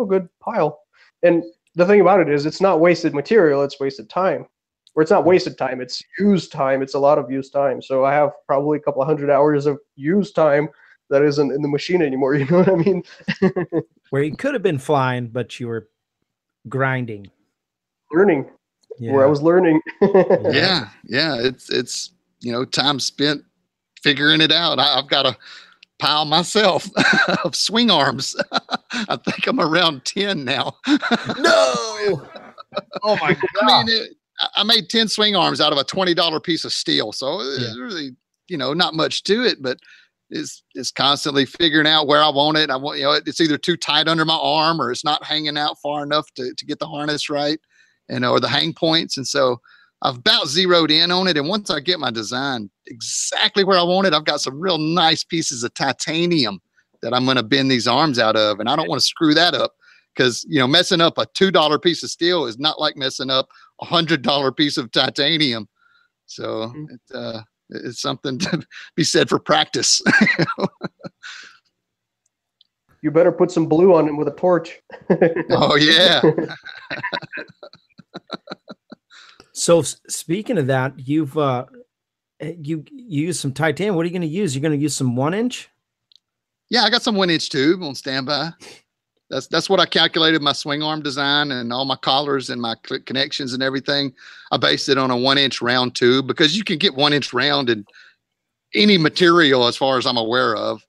good pile. And the thing about it is, it's not wasted material, it's wasted time. Or it's not wasted time, it's used time. It's a lot of used time. So I have probably a couple of 100 hours of used time that isn't in the machine anymore. You know what I mean? Where you could have been flying, but you were grinding. Learning. Yeah. Where I was learning. Yeah. It's time spent figuring it out. I've got a pile myself of swing arms. I think I'm around 10 now. No. Oh my God. I made 10 swing arms out of a $20 piece of steel. So it's really, not much to it, but it's constantly figuring out where I want it. It's either too tight under my arm, or it's not hanging out far enough to get the harness right, or the hang points. And so I've about zeroed in on it. And once I get my design exactly where I want it, I've got some real nice pieces of titanium that I'm going to bend these arms out of. And I don't want to screw that up, because, messing up a $2 piece of steel is not like messing up a $100 piece of titanium. So it's something to be said for practice. You better put some blue on him with a torch. Oh, yeah. So speaking of that, you use some titanium. What are you going to use? You're going to use some 1-inch? Yeah, I got some 1-inch tube on standby. That's what I calculated my swing arm design, and all my collars and my connections and everything. I based it on a 1-inch round tube, because you can get 1-inch round in any material as far as I'm aware of,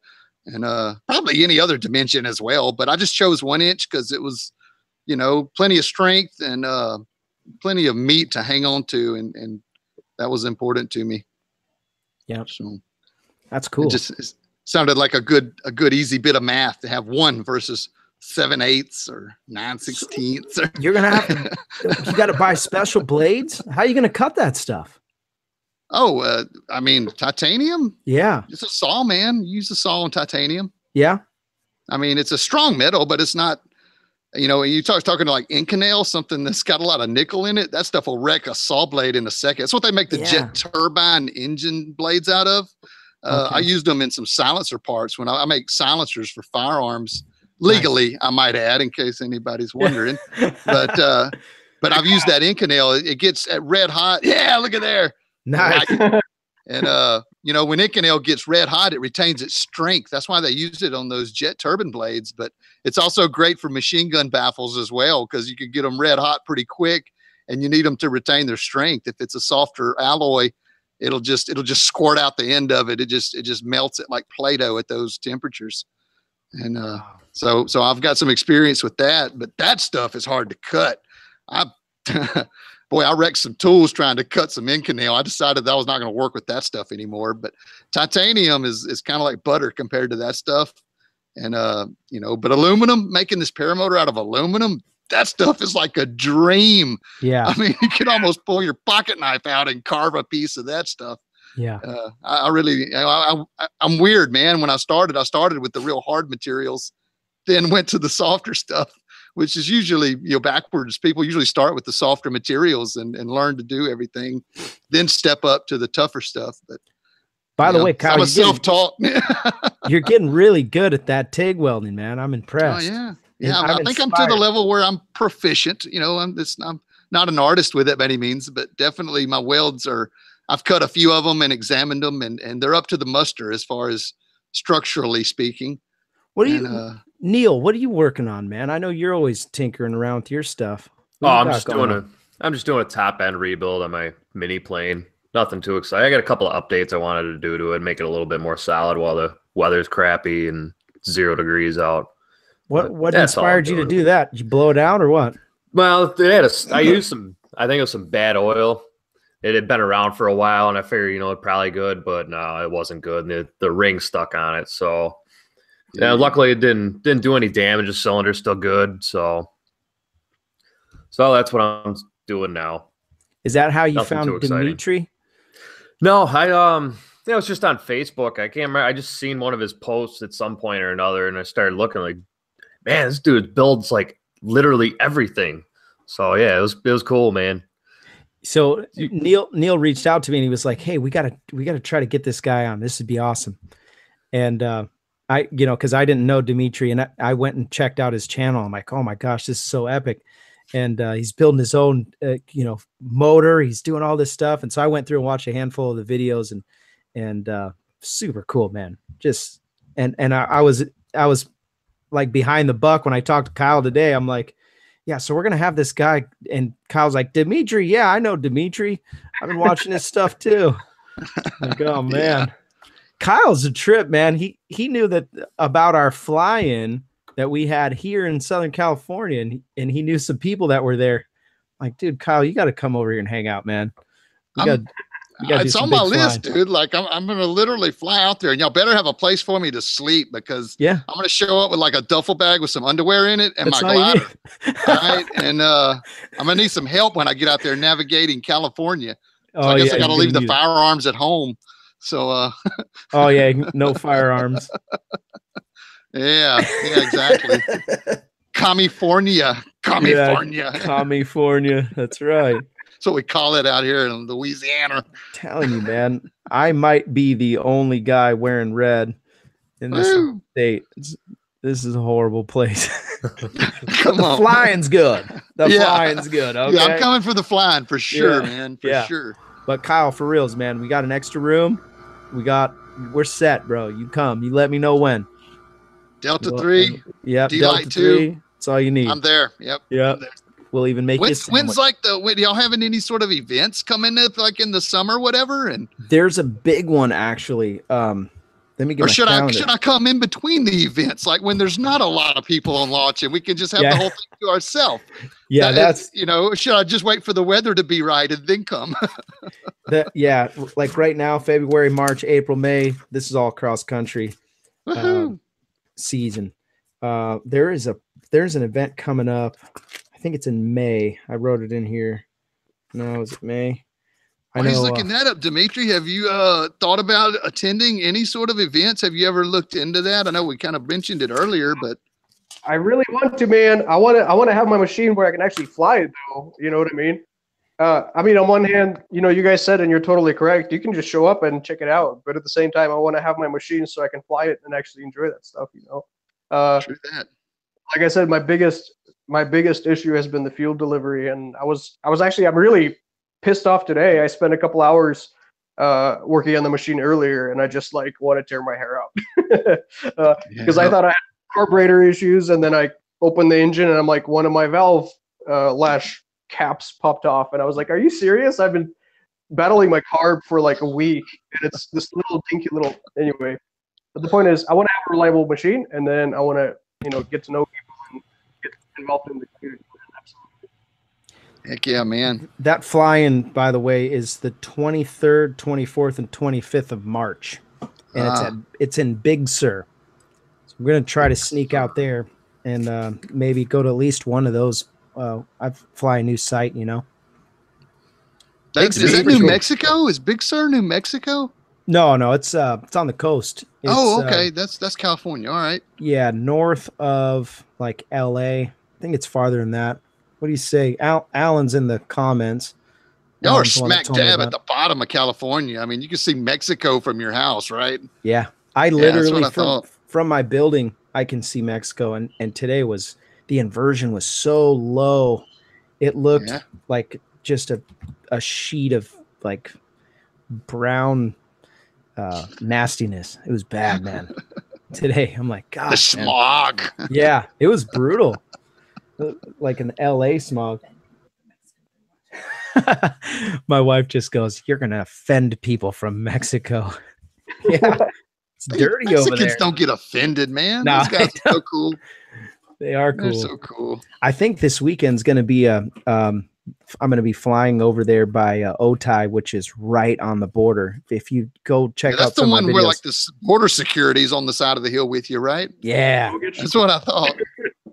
and probably any other dimension as well. But I just chose 1-inch because it was, plenty of strength and plenty of meat to hang on to, and that was important to me. Yeah, so that's cool. It sounded like a good easy bit of math to have 1 versus 7/8 or 9/16. You're gonna have to. You got to buy special blades. How are you gonna cut that stuff? Oh, titanium. Yeah, it's a saw, man. Use a saw on titanium. Yeah, it's a strong metal, but it's not. You talking to like Inconel, something that's got a lot of nickel in it. That stuff will wreck a saw blade in a second. That's what they make the jet turbine engine blades out of. Okay. I used them in some silencer parts when I make silencers for firearms legally. Nice. I might add, in case anybody's wondering. but I've used that Inconel. It gets at red hot. Yeah, look at there. Nice. Right. And when Inconel gets red hot, it retains its strength. That's why they use it on those jet turbine blades. But it's also great for machine gun baffles as well, because you can get them red hot pretty quick, and you need them to retain their strength. If it's a softer alloy, it'll just squirt out the end of it. It just melts it like Play-Doh at those temperatures. And so I've got some experience with that, but that stuff is hard to cut. Boy, I wrecked some tools trying to cut some Inconel. I decided that I was not going to work with that stuff anymore. But titanium is kind of like butter compared to that stuff. And but aluminum, making this paramotor out of aluminum, that stuff is like a dream. Yeah. I mean, you could almost pull your pocket knife out and carve a piece of that stuff. Yeah. I'm weird, man. When I started with the real hard materials, then went to the softer stuff, which is usually, backwards. People usually start with the softer materials and learn to do everything, then step up to the tougher stuff. But by the way, Kyle, I'm a self-taught. You're getting really good at that TIG welding, man. I'm impressed. Oh yeah. Yeah. I think I'm to the level where I'm proficient. I'm not an artist with it by any means, but definitely my welds I've cut a few of them and examined them, and they're up to the muster as far as structurally speaking. Neil, what are you working on, man? I know you're always tinkering around with your stuff. I'm just doing a top end rebuild on my mini plane. Nothing too exciting. I got a couple of updates I wanted to do to it, make it a little bit more solid while the weather's crappy and 0 degrees out. What inspired you to do that? Did you blow it out or what? Well, I used I think it was some bad oil. It had been around for a while, and I figured, it's probably good, but no, it wasn't good. And the ring stuck on it. So luckily it didn't do any damage. The cylinder's still good. So that's what I'm doing now. Is that how you found Dmitri? No, it was just on Facebook. I can't remember. I just seen one of his posts at some point or another, and I started looking like, man, this dude builds like literally everything. So yeah, it was cool, man. So Neil reached out to me and he was like, hey, we gotta try to get this guy on. This would be awesome. And because I didn't know Dmitri, and I went and checked out his channel. I'm like, oh my gosh, this is so epic. And he's building his own motor. He's doing all this stuff. And so I went through and watched a handful of the videos, and super cool, man. Just and I was like behind the buck when I talked to Kyle today. I'm like, yeah, so we're gonna have this guy, and Kyle's like, Dmitri, yeah, I know Dmitri. I've been watching his stuff too. Like, oh man, yeah. Kyle's a trip, man. He knew that about our fly-in that we had here in Southern California, and he knew some people that were there. Like, dude, Kyle, you got to come over here and hang out, man. It's on my list, dude. Like, I'm going to literally fly out there, and y'all better have a place for me to sleep, because I'm going to show up with like a duffel bag with some underwear in it and my glider. Right. And I'm going to need some help when I get out there navigating California. So I guess I got to leave the firearms at home. So, oh yeah. No firearms. Yeah, exactly. California. That's right. That's what we call it out here in Louisiana. I'm telling you, man, I might be the only guy wearing red in this state. This is a horrible place. Come on. Flying's good. Flying's good. Okay. Yeah, I'm coming for the flying for sure, man. For sure. But Kyle, for reals, man, we got an extra room. We're set, bro. You come. You let me know when. Delta 3. Yep. D-Light 2. That's all you need. I'm there. Yep. Yep. We'll even make when's do y'all having any sort of events coming up, like in the summer, whatever? And there's a big one actually. Let me get. Or should I come in between the events, like when there's not a lot of people on launch and we can just have the whole thing to ourselves? Yeah, that's should I just wait for the weather to be right and then come? Like right now, February, March, April, May. This is all cross country season. There's an event coming up. I think it's in May. I wrote it in here. No, is it May? He's looking that up, Dmitri. Have you thought about attending any sort of events? Have you ever looked into that? I know we kind of mentioned it earlier, but I really want to, man. I want to have my machine where I can actually fly it, though. You know what I mean? On one hand, you guys said, and you're totally correct, you can just show up and check it out. But at the same time, I want to have my machine so I can fly it and actually enjoy that stuff. True that. Like I said, my biggest issue has been the fuel delivery, and I'm really pissed off today. I spent a couple hours working on the machine earlier, and I just want to tear my hair out because I thought I had carburetor issues, and then I opened the engine, and I'm like, one of my valve lash caps popped off, and I was like, "Are you serious? I've been battling my carb for like a week, and it's this little dinky little anyway." But the point is, I want to have a reliable machine, and then I want to, get to know people and get involved in the community. Heck yeah, man. That fly-in, by the way, is the 23rd, 24th, and 25th of March. And it's in Big Sur. So we're going to try to sneak out there and maybe go to at least one of those. I fly a new site, Is that New Mexico? Is Big Sur New Mexico? No, it's on the coast. It's, okay. That's California. All right. Yeah, north of like LA. I think it's farther than that. What do you say? Alan's in the comments. Y'all are smack dab at the bottom of California. I mean, you can see Mexico from your house, right? Yeah. I literally from my building, I can see Mexico. And today the inversion was so low. It looked like just a sheet of like brown nastiness. It was bad, man. Today, I'm like, God, the smog. Yeah, it was brutal. Like an LA smog. My wife just goes, "You're gonna offend people from Mexico." Yeah, it's dirty Mexicans over there. Don't get offended, man. No, those guys are so cool. They are cool. They're so cool. I think this weekend's gonna be I'm gonna be flying over there by Otay, which is right on the border. If you go check out, that's the one where like the border security is on the side of the hill with you, right? Yeah, that's what I thought.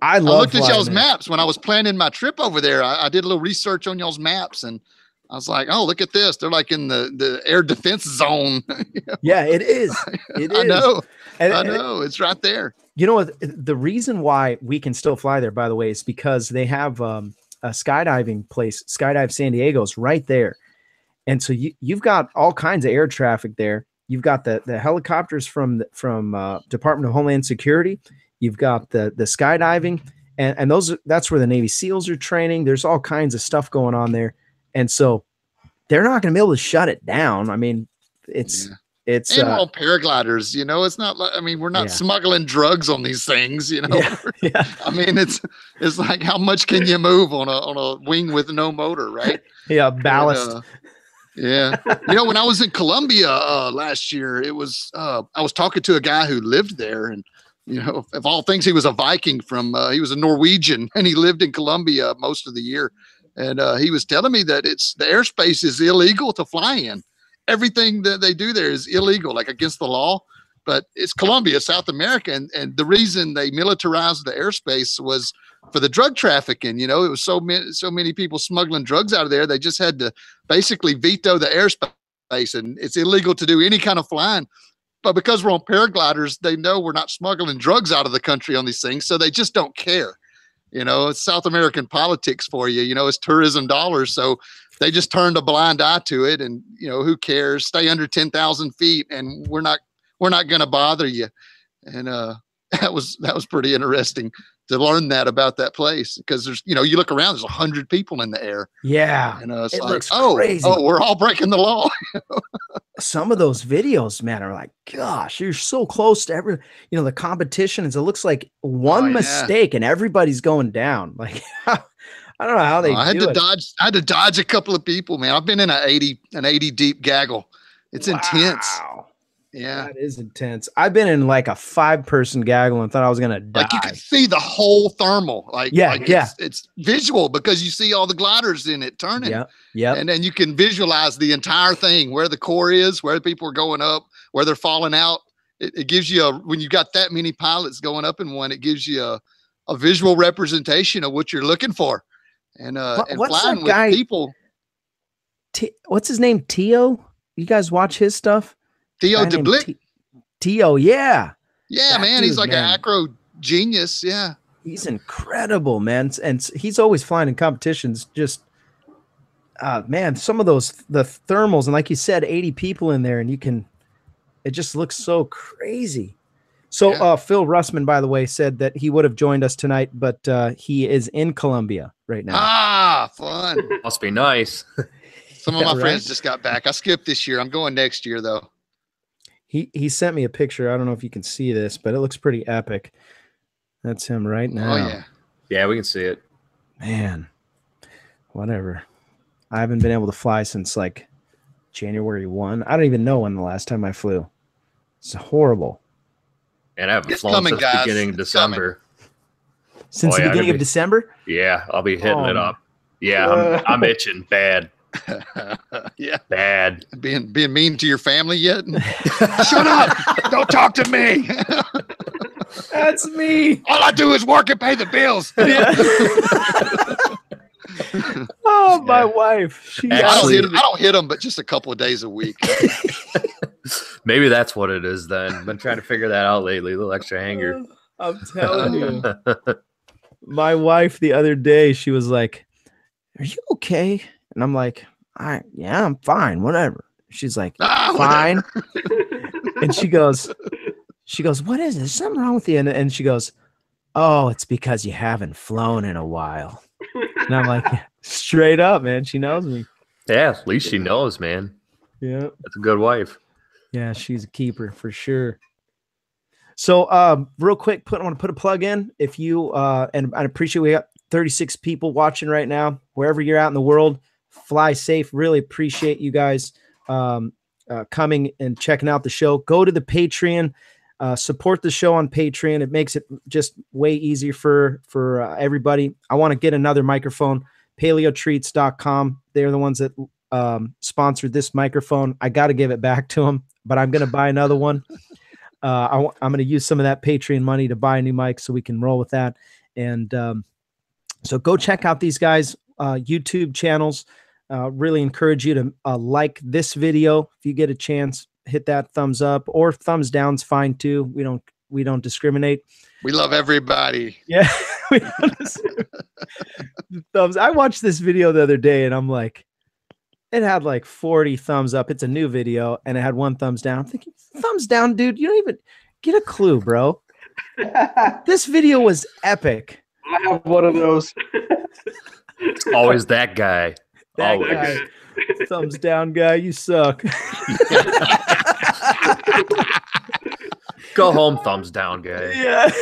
I looked at y'all's maps when I was planning my trip over there. I did a little research on y'all's maps, and I was like, "Oh, look at this! They're like in the air defense zone." Yeah, it is. It is. I know. I know. It's right there. You know what? The reason why we can still fly there, by the way, is because they have a skydiving place, Skydive San Diego's right there, and so you've got all kinds of air traffic there. You've got the helicopters from Department of Homeland Security. You've got the skydiving, and that's where the Navy SEALs are training. There's all kinds of stuff going on there, and so they're not going to be able to shut it down. I mean, it's and all paragliders. It's not like, I mean, we're not smuggling drugs on these things. Yeah. I mean, it's like, how much can you move on a wing with no motor, right? Yeah, ballast. Yeah. When I was in Colombia last year, it was I was talking to a guy who lived there, and of all things, he was a Viking he was a Norwegian, and he lived in Colombia most of the year. And he was telling me that the airspace is illegal to fly in. Everything that they do there is illegal, like against the law. But it's Colombia, South America, and the reason they militarized the airspace was for the drug trafficking. It was so many people smuggling drugs out of there. They just had to basically veto the airspace, and it's illegal to do any kind of flying. But because we're on paragliders, they know we're not smuggling drugs out of the country on these things, so they just don't care. It's South American politics for you. It's tourism dollars, so they just turned a blind eye to it. And who cares? Stay under 10,000 feet, and we're not going to bother you. And that was pretty interesting to learn that about that place, because there's you look around, there's 100 people in the air. Yeah, and it's it like, looks crazy. We're all breaking the law. Some of those videos, man, are like, gosh, you're so close to the competition. It looks like one mistake and everybody's going down. Like, I don't know how they. I had to dodge a couple of people, man. I've been in an 80 deep gaggle. It's intense. Yeah, that is intense. I've been in like a 5-person gaggle and thought I was gonna die. Like, you can see the whole thermal. It's visual because you see all the gliders in it turning. Yeah. And then you can visualize the entire thing, where the core is, where the people are going up, where they're falling out. It gives you when you got that many pilots going up in one, it gives you a visual representation of what you're looking for. And what's flying that guy, with people. What's his name? Tio? You guys watch his stuff? Theo DeBlick. Tio, yeah. Yeah, that man. He's like an acro genius. Yeah. He's incredible, man. And he's always flying in competitions. Just, man, some of the thermals, and like you said, 80 people in there, and it just looks so crazy. So Phil Russman, by the way, said that he would have joined us tonight, but he is in Colombia right now. Ah, fun. Must be nice. Some of my friends just got back. I skipped this year. I'm going next year, though. He sent me a picture. I don't know if you can see this, but it looks pretty epic. That's him right now. Oh, yeah. Yeah, we can see it. Man. whatever. I haven't been able to fly since like January 1. I don't even know when the last time I flew. It's horrible. And I haven't flown since the beginning of December. Since the beginning of December? Yeah, I'll be hitting it up. Yeah, I'm itching bad. Yeah, bad. Being mean to your family yet? Shut up! Don't talk to me. That's me. All I do is work and pay the bills. Yeah. Oh, my wife. I don't hit them, but just a couple of days a week. Maybe that's what it is then. Been trying to figure that out lately. A little extra anger. I'm telling you. My wife the other day, she was like, "Are you okay?" And I'm like, "Yeah, I'm fine. Whatever." She's like, "Fine." And she goes, "What is it? Is something wrong with you?" And she goes, "Oh, it's because you haven't flown in a while." And I'm like, straight up, man. She knows me. Yeah, at least she knows, man. Yeah. That's a good wife. Yeah, she's a keeper for sure. So real quick, I want to put a plug in. If you and I appreciate we got 36 people watching right now, wherever you're out in the world, fly safe. Really appreciate you guys coming and checking out the show. Go to the Patreon, support the show on Patreon. It makes it just way easier for everybody. I want to get another microphone, paleotreats.com. They're the ones that sponsored this microphone. I got to give it back to them, but I'm going to buy another one. I'm going to use some of that Patreon money to buy a new mic so we can roll with that. And so go check out these guys' YouTube channels. Really encourage you to like this video. If you get a chance, hit that thumbs up or thumbs down's fine too. We don't discriminate. We love everybody. Yeah. Thumbs. I watched this video the other day and I'm like, it had like 40 thumbs up. It's a new video and it had 1 thumbs down. I'm thinking, thumbs down, dude. You don't even get a clue, bro. This video was epic. I have one of those. Always that guy. That guy. Thumbs down guy. You suck. Go home, thumbs down guy. Yeah.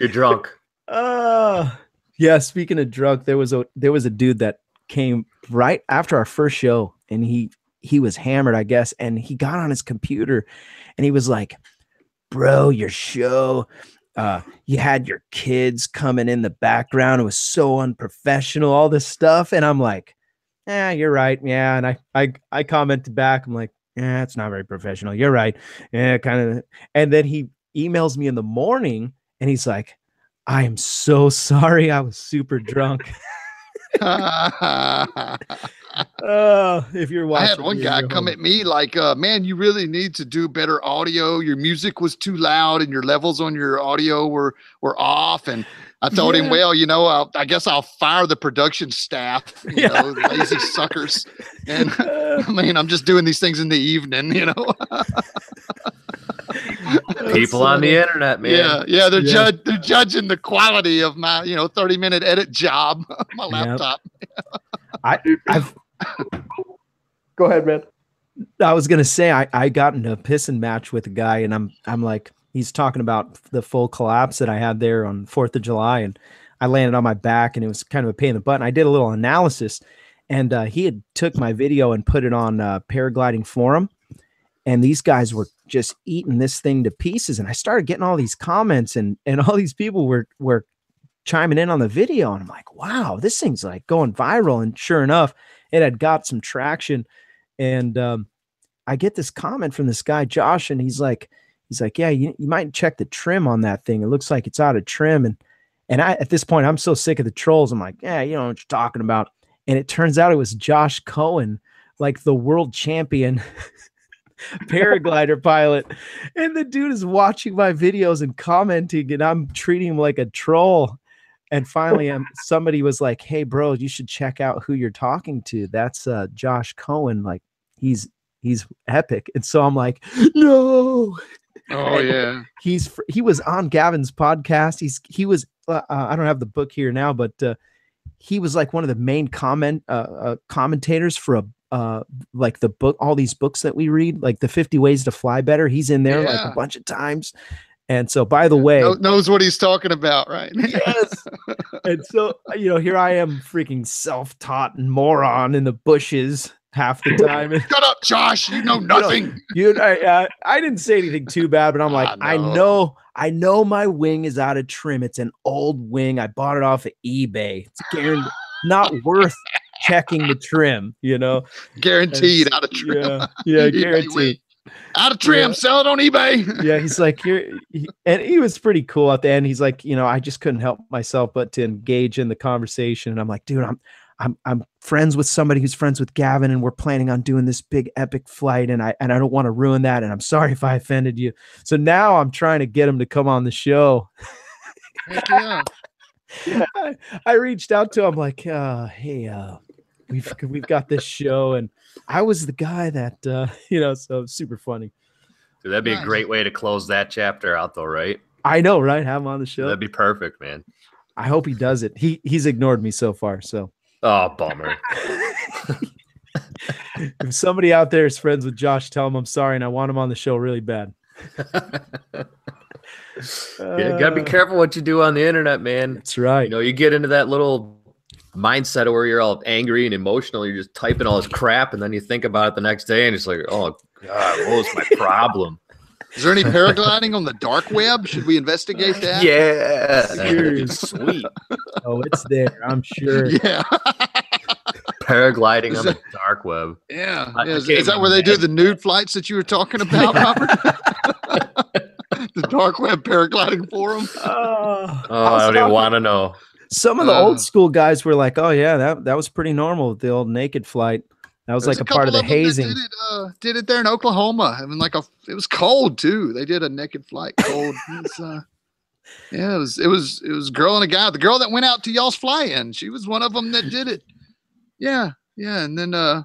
You're drunk. Yeah. Speaking of drunk, there was a dude that came right after our first show and he was hammered, I guess. And he got on his computer and he was like, "Bro, your show, you had your kids coming in the background. It was so unprofessional, all this stuff." And I'm like, "Yeah, you're right." Yeah. And I commented back. I'm like, "Yeah, it's not very professional. You're right." Yeah, kind of. And then he emails me in the morning and he's like, "I am so sorry. I was super drunk." If you're watching, I had one guy come at me like, "Man, you really need to do better audio. Your music was too loud and your levels on your audio were off." And I told him, "Well, I guess I'll fire the production staff, you know, lazy suckers." And I mean, I'm just doing these things in the evening, you know. People on the internet, man. Yeah, they're judging the quality of my, 30-minute edit job on my laptop. I've Go ahead, man. I was gonna say I got into a pissing match with a guy, and I'm like, he's talking about the full collapse that I had there on 4th of July, and I landed on my back, and it was kind of a pain in the butt. And I did a little analysis, and he had took my video and put it on Paragliding forum, and these guys were just eating this thing to pieces. And I started getting all these comments, and all these people were chiming in on the video, and I'm like, wow, this thing's like going viral. And sure enough, it had got some traction. And I get this comment from this guy, Josh, and he's like, "Yeah, you might check the trim on that thing. It looks like it's out of trim." And I, at this point, I'm so sick of the trolls. I'm like, "Yeah, you know what you're talking about." And it turns out it was Josh Cohen, like the world champion paraglider pilot. And the dude is watching my videos and commenting, and I'm treating him like a troll. And finally, somebody was like, "Hey, bro, you should check out who you're talking to. That's Josh Cohen. Like, he's epic." And so I'm like, "No." Oh, yeah. He was on Gavin's podcast. He was I don't have the book here now, but he was like one of the main commentators for like the book, all these books that we read, like the 50 Ways to Fly Better. He's in there like a bunch of times. And so, by the way, knows what he's talking about, right? Yes. And so, here I am, freaking self-taught moron in the bushes half the time. Shut up, Josh. You know nothing. I didn't say anything too bad, but I'm like, I know my wing is out of trim. It's an old wing. I bought it off of eBay. It's guaranteed not worth checking the trim, Guaranteed out of trim. Yeah, guaranteed. Out of trim, sell it on eBay. Yeah, he's like, and he was pretty cool at the end. He's like, I just couldn't help myself but to engage in the conversation. And I'm like, dude, I'm friends with somebody who's friends with Gavin, and we're planning on doing this big epic flight, and I don't want to ruin that, and I'm sorry if I offended you. So now I'm trying to get him to come on the show. Heck yeah. I reached out to him like, hey, we've got this show, and I was the guy that so super funny. Dude, that'd be a great way to close that chapter out, though, right? I know, right? Have him on the show. That'd be perfect, man. I hope he does it. He's ignored me so far, so. Oh, bummer. If somebody out there is friends with Josh, tell him I'm sorry, and I want him on the show really bad. Yeah, gotta be careful what you do on the internet, man. That's right. You get into that little mindset where you're all angry and emotional. You're just typing all this crap, and then you think about it the next day, and it's like, oh God, what was my problem? Is there any paragliding on the dark web? Should we investigate that? Yeah, sweet. Oh, it's there, I'm sure. Yeah. Paragliding on the dark web. Yeah. Is that where they do the nude flights that you were talking about, Robert? The dark web paragliding forum. I don't even want to know. Some of the old school guys were like, "Oh yeah, that was pretty normal with the old naked flight. That was like a part of the hazing." Did it there in Oklahoma. I mean, it was cold too. They did a naked flight cold. It was a girl and a guy. The girl that went out to y'all's fly-in, she was one of them that did it. Yeah, and then her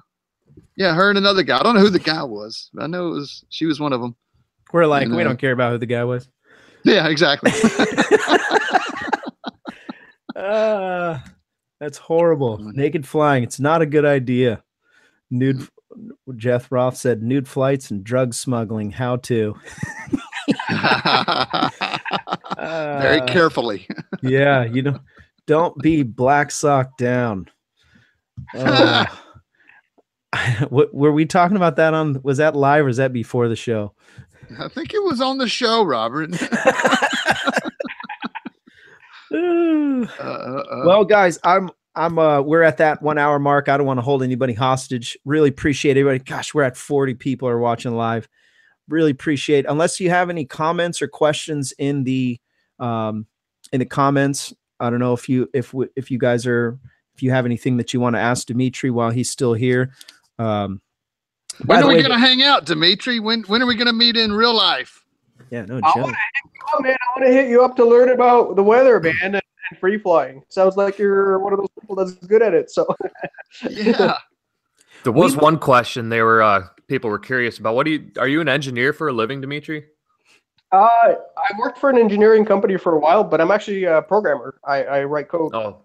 and another guy. I don't know who the guy was. I know she was one of them. We're like, we don't care about who the guy was. Yeah, exactly. That's horrible. Naked flying. It's not a good idea. Jeff Roth said nude flights and drug smuggling. How to? Very carefully. Yeah, don't be black sock down. What were we talking about that on? Was that live or is that before the show? I think it was on the show, Robert. Well, guys, we're at that 1 hour mark. I don't want to hold anybody hostage. Really appreciate everybody. Gosh, we're at 40 people are watching live. Really appreciate. Unless you have any comments or questions in the comments. I don't know if you have anything that you want to ask Dmitri while he's still here. When are we going to hang out, Dmitri? When are we going to meet in real life? Yeah, no joke. I want to hit you up to learn about the weather, man, and free flying. Sounds like you're one of those people that's good at it. So, yeah. There was one question people were curious about. Are you an engineer for a living, Dmitri? I worked for an engineering company for a while, but I'm actually a programmer. I write code. Oh.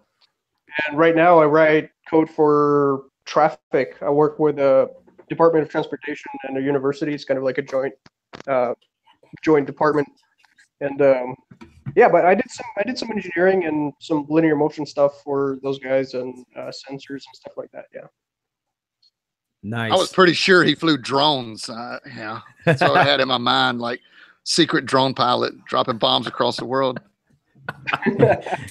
And right now I write code for traffic. I work with the Department of Transportation and a university. It's kind of like a joint department. And but I did some engineering and some linear motion stuff for those guys and sensors and stuff like that. Yeah. Nice. I was pretty sure he flew drones. Yeah. That's what I had in my mind, like secret drone pilot dropping bombs across the world.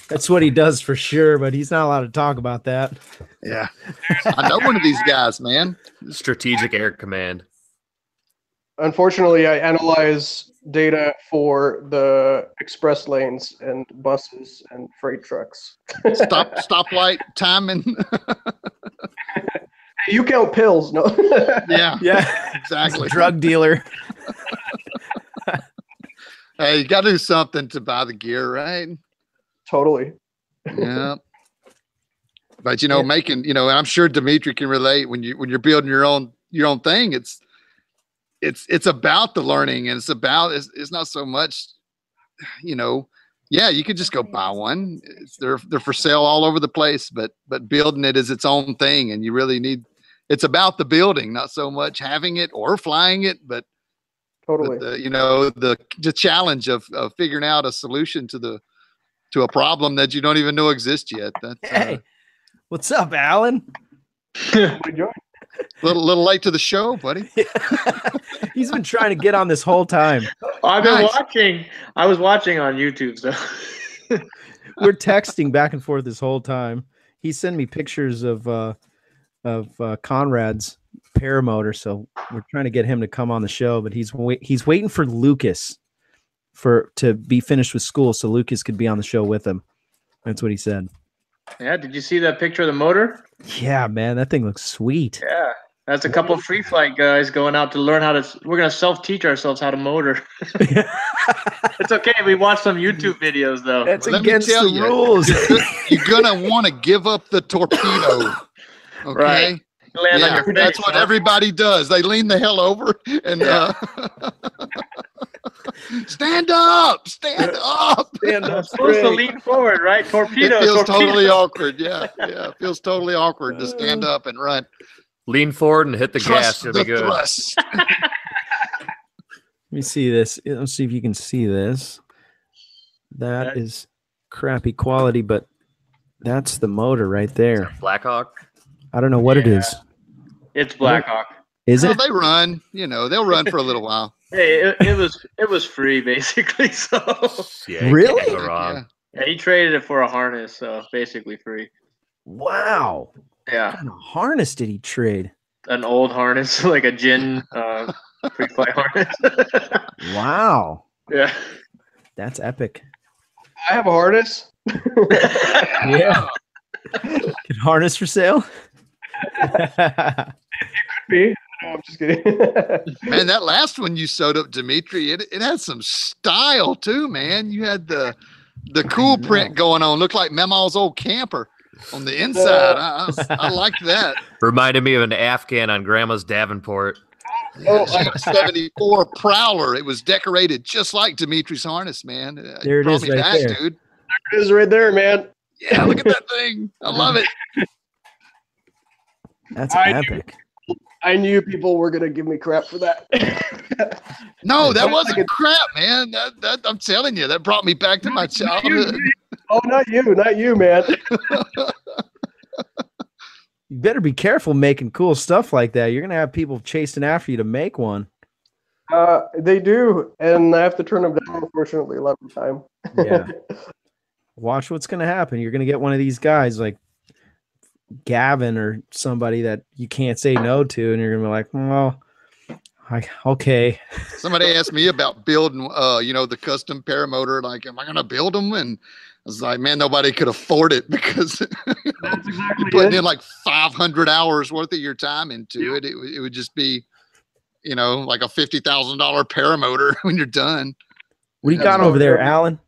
That's what he does for sure, but he's not allowed to talk about that. Yeah. I know one of these guys, man. Strategic Air Command. Unfortunately, I analyze data for the express lanes and buses and freight trucks. Stoplight timing. You count pills, no? Yeah, exactly. Drug dealer. Hey, you got to do something to buy the gear, right? Totally. Yeah. But making, and I'm sure Dmitri can relate when you're building your own thing. It's about the learning, and it's not so much, you could just go buy one. They're for sale all over the place, but building it is its own thing, and you really it's about the building, not so much having it or flying it, but totally. The challenge of figuring out a solution to to a problem that you don't even know exists yet. That's, Hey, what's up, Alan? little late to the show, buddy. He's been trying to get on this whole time. I've been watching. I was watching on YouTube, so we're texting back and forth this whole time. He sent me pictures of Conrad's paramotor, so we're trying to get him to come on the show. But he's waiting for Lucas to be finished with school, so Lucas could be on the show with him. That's what he said. Yeah, did you see that picture of the motor? Yeah, man, that thing looks sweet. Yeah, that's a couple of free flight guys going out to learn how to. We're gonna self-teach ourselves how to motor. It's okay. We watch some YouTube videos though. That's against the rules. You're gonna want to give up the torpedo. Okay. Right. Land on your face, that's what everybody does. They lean the hell over and stand up. Stand up. Supposed to lean forward, right? Torpedo. It feels totally awkward. Yeah. It feels totally awkward to stand up and run. Lean forward and hit the gas. Trust It'll be good. thrust. Let me see this. Let's see if you can see this. That is crappy quality, but that's the motor right there. Blackhawk. I don't know what it is. It's Blackhawk. Is it? Well, they run. They'll run for a little while. Hey, it was free basically. So yeah, really? Yeah, he traded it for a harness, so basically free. Wow. Yeah. What kind of harness did he trade? An old harness, like a gin free flight harness. Wow. Yeah. That's epic. I have a harness. Yeah. Good harness for sale? It could be. No, I'm just kidding. Man, that last one you sewed up, Dmitri, it had some style too, man. You had the cool print going on. Looked like Mema's old camper on the inside. I liked that. Reminded me of an Afghan on Grandma's Davenport. Yeah, 74 Prowler. It was decorated just like Dimitri's harness, man. There it is right there. Dude. There it is right there, man. Yeah, look at that thing. I love it. That's epic. I knew people were gonna give me crap for that. No, that wasn't crap, man. That I'm telling you, that brought me back to my childhood. Oh, not you, man. You better be careful making cool stuff like that. You're gonna have people chasing after you to make one. They do, and I have to turn them down, unfortunately, a lot of the time. Yeah. Watch what's gonna happen. You're gonna get one of these guys like Gavin or somebody that you can't say no to, and you're gonna be like, well, okay. Somebody asked me about building, the custom paramotor. Like, am I gonna build them? And I was like, man, nobody could afford it because That's exactly you're putting in like 500 hours worth of your time into it. It would just be, like a $50,000 paramotor when you're done. What do you got over there, Alan?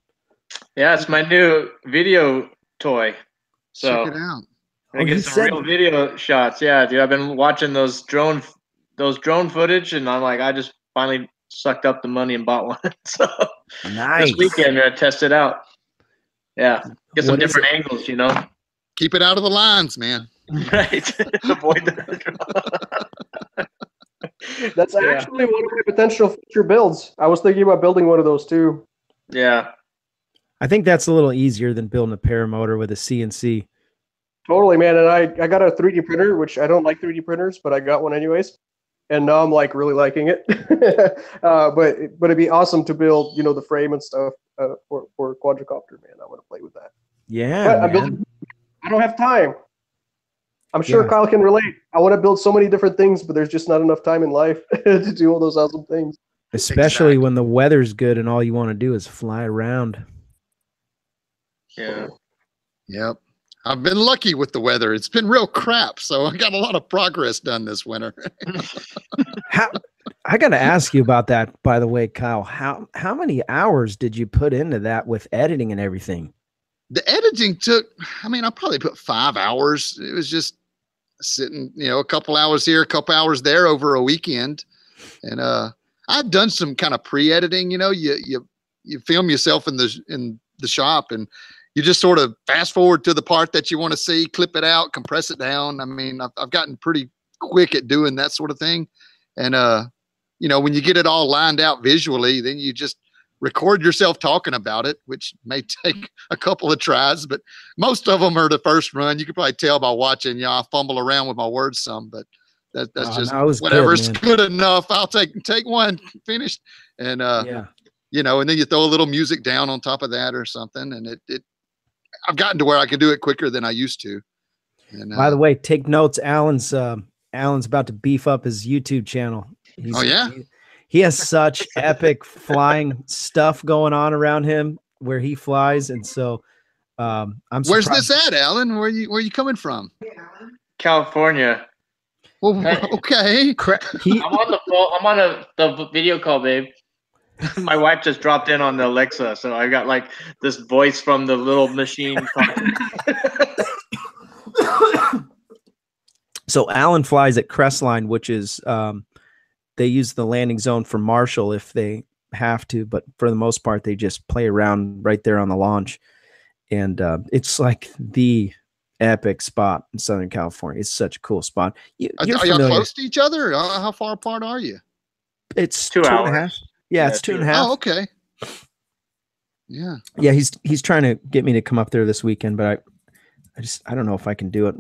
Yeah, it's my new video toy. So check it out. I get some real video shots. Yeah, dude, I've been watching those drone footage, and I'm like, I just finally sucked up the money and bought one. So nice. This weekend, I'm gonna test it out. Yeah, get some different angles, Keep it out of the lines, man. Right. Avoid the. That's actually one of my potential future builds. I was thinking about building one of those too. Yeah. I think that's a little easier than building a paramotor with a CNC. Totally, man. And I got a 3D printer, which I don't like 3D printers, but I got one anyways. And now I'm like really liking it. But it'd be awesome to build, the frame and stuff for a quadricopter, man. I want to play with that. Yeah. But I don't have time. I'm sure Kyle can relate. I want to build so many different things, but there's just not enough time in life to do all those awesome things. Especially when the weather's good and all you want to do is fly around. Yeah. Yep. I've been lucky with the weather. It's been real crap, so I got a lot of progress done this winter. I got to ask you about that, by the way, Kyle. How many hours did you put into that with editing and everything? The editing took, I probably put 5 hours. It was just sitting, a couple hours here, a couple hours there over a weekend. And I'd done some kind of pre-editing, you film yourself in the shop and you just sort of fast forward to the part that you want to see, clip it out, compress it down. I've gotten pretty quick at doing that sort of thing. And, when you get it all lined out visually, then you just record yourself talking about it, which may take a couple of tries, but most of them are the first run. You could probably tell by watching. I fumble around with my words some, but that's just whatever's good enough. I'll take one finished, and and then you throw a little music down on top of that or something, and I've gotten to where I can do it quicker than I used to. And, by the way, take notes. Alan's about to beef up his YouTube channel. He has such epic flying stuff going on around him where he flies, and so I'm surprised. Where's this at, Alan? Where you coming from? California. Well, okay. I'm on the phone. I'm on the video call, babe. My wife just dropped in on the Alexa, so I got like this voice from the little machine. So Alan flies at Crestline, which is they use the landing zone for Marshall if they have to, but for the most part, they just play around right there on the launch. And it's like the epic spot in Southern California. It's such a cool spot. Are y'all close to each other? How far apart are you? It's 2 hours. 2.5. Yeah, it's 2.5. Oh, okay. Yeah. Yeah, he's trying to get me to come up there this weekend, but I don't know if I can do it.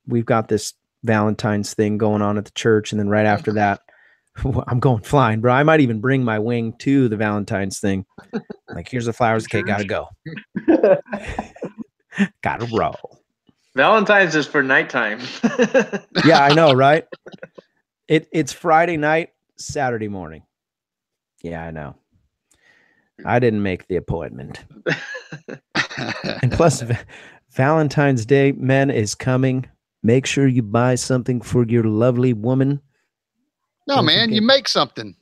We've got this Valentine's thing going on at the church, and then right after that, I'm going flying, bro. I might even bring my wing to the Valentine's thing. Like, here's the flowers. Okay, gotta go. Gotta roll. Valentine's is for nighttime. Yeah, I know, right? It's Friday night, Saturday morning. Yeah, I know. I didn't make the appointment. And plus, Valentine's Day, men, is coming. Make sure you buy something for your lovely woman. No, man, you make something.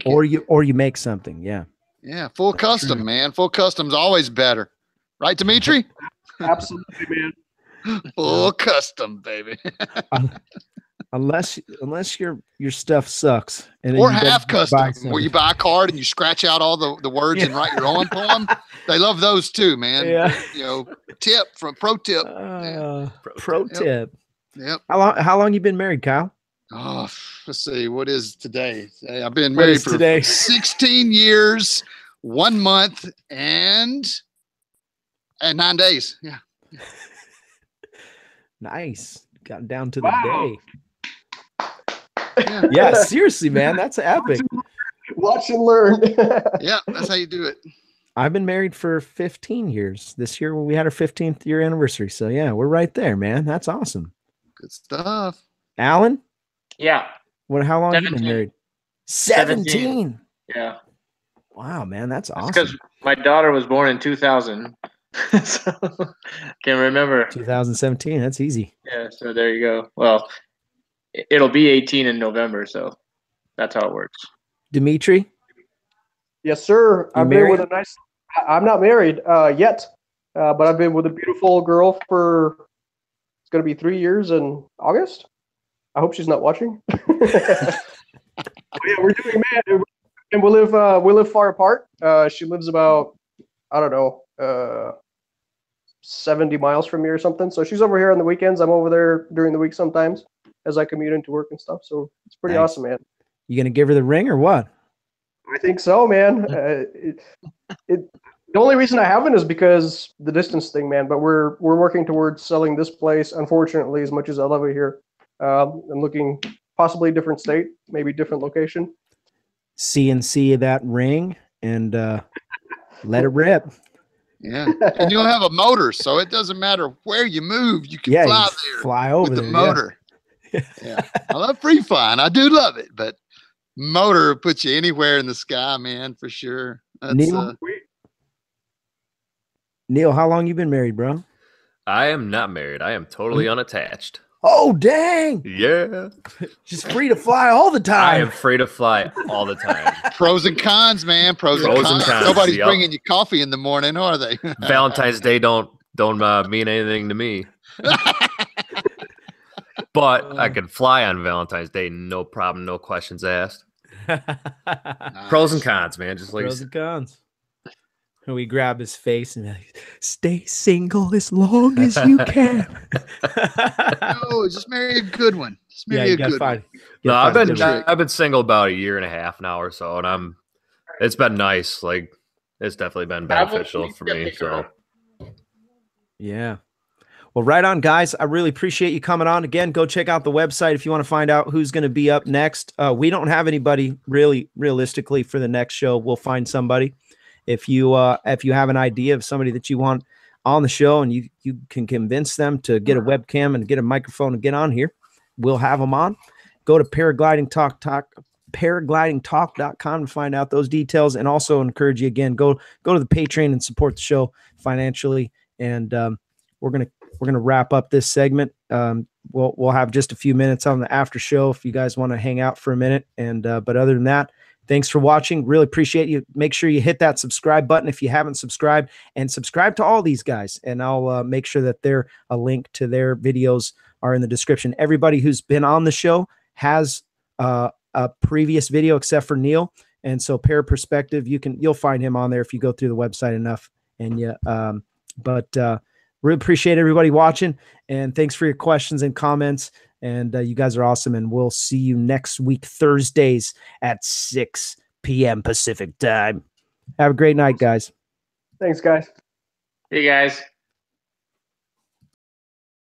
Or you make something, yeah. Yeah, full custom, man. Full custom's always better. Right, Dmitri? Absolutely, man. Full custom, baby. Unless your stuff sucks. Or half custom, where you buy a card and you scratch out all the words and write your own poem. They love those too, man. Yeah. Pro tip. Pro tip. Yep. How long you been married, Kyle? Oh, let's see. What is today? I've been married for 16 years, 1 month, and 9 days. Yeah. Nice. Got down to the day. Yeah, seriously, man. That's epic. Watch and learn. Yeah, that's how you do it. I've been married for 15 years. This year we had our 15th year anniversary. So yeah, we're right there, man. That's awesome. Good stuff. Alan? Yeah. How long have you been married? 17. Yeah. Wow, man, that's awesome. Because my daughter was born in 2000. So can't remember. 2017. That's easy. Yeah, so there you go. Well, it'll be 18 in November, so that's how it works. Dmitri? Yes, sir. I'm not married yet, but I've been with a beautiful girl for, it's going to be 3 years in August. I hope she's not watching. Yeah, we're doing, man. And we live far apart. She lives about, I don't know, 70 miles from me or something. So she's over here on the weekends. I'm over there during the week sometimes as I commute into work and stuff. So it's pretty awesome, man. You going to give her the ring or what? I think so, man. The only reason I haven't is because the distance thing, man. But we're working towards selling this place. Unfortunately, as much as I love it here, I'm looking possibly different state, maybe different location. CNC that ring and let it rip. Yeah, and you'll have a motor, so it doesn't matter where you move. You can fly there. Fly over with there, the motor. Yeah, I love free flying. I do love it, but motor puts you anywhere in the sky, man, for sure. Neil, how long you been married, bro? I am not married. I am totally unattached. Oh, dang. Yeah. Just free to fly all the time. I am free to fly all the time. Pros and cons, man. Pros and cons. Nobody's bringing you coffee in the morning, are they? Valentine's Day don't mean anything to me. But I can fly on Valentine's Day, no problem, no questions asked. Pros and cons, man. Just like pros and cons. And we grab his face and like, stay single as long as you can. No, just marry a good one. Just marry a good one. No, I've been single about a year and a half now or so, and it's been nice. Like it's definitely been beneficial for me. So yeah. Well, right on, guys. I really appreciate you coming on. Again, go check out the website if you want to find out who's going to be up next. We don't have anybody really realistically for the next show. We'll find somebody. If you have an idea of somebody that you want on the show and you can convince them to get a webcam and get a microphone and get on here, we'll have them on. Go to paraglidingtalk.com to find out those details, and also encourage you again, go to the Patreon and support the show financially. And we're gonna wrap up this segment. We'll have just a few minutes on the after show if you guys want to hang out for a minute. And but other than that, thanks for watching. Really appreciate you. Make sure you hit that subscribe button if you haven't subscribed, and subscribe to all these guys. And I'll make sure that a link to their videos are in the description. Everybody who's been on the show has a previous video except for Neil. And so Perspective, you'll find him on there if you go through the website enough. And really appreciate everybody watching, and thanks for your questions and comments. And you guys are awesome. And we'll see you next week, Thursdays at 6 p.m. Pacific time. Have a great night, guys. Thanks, guys. Hey, guys.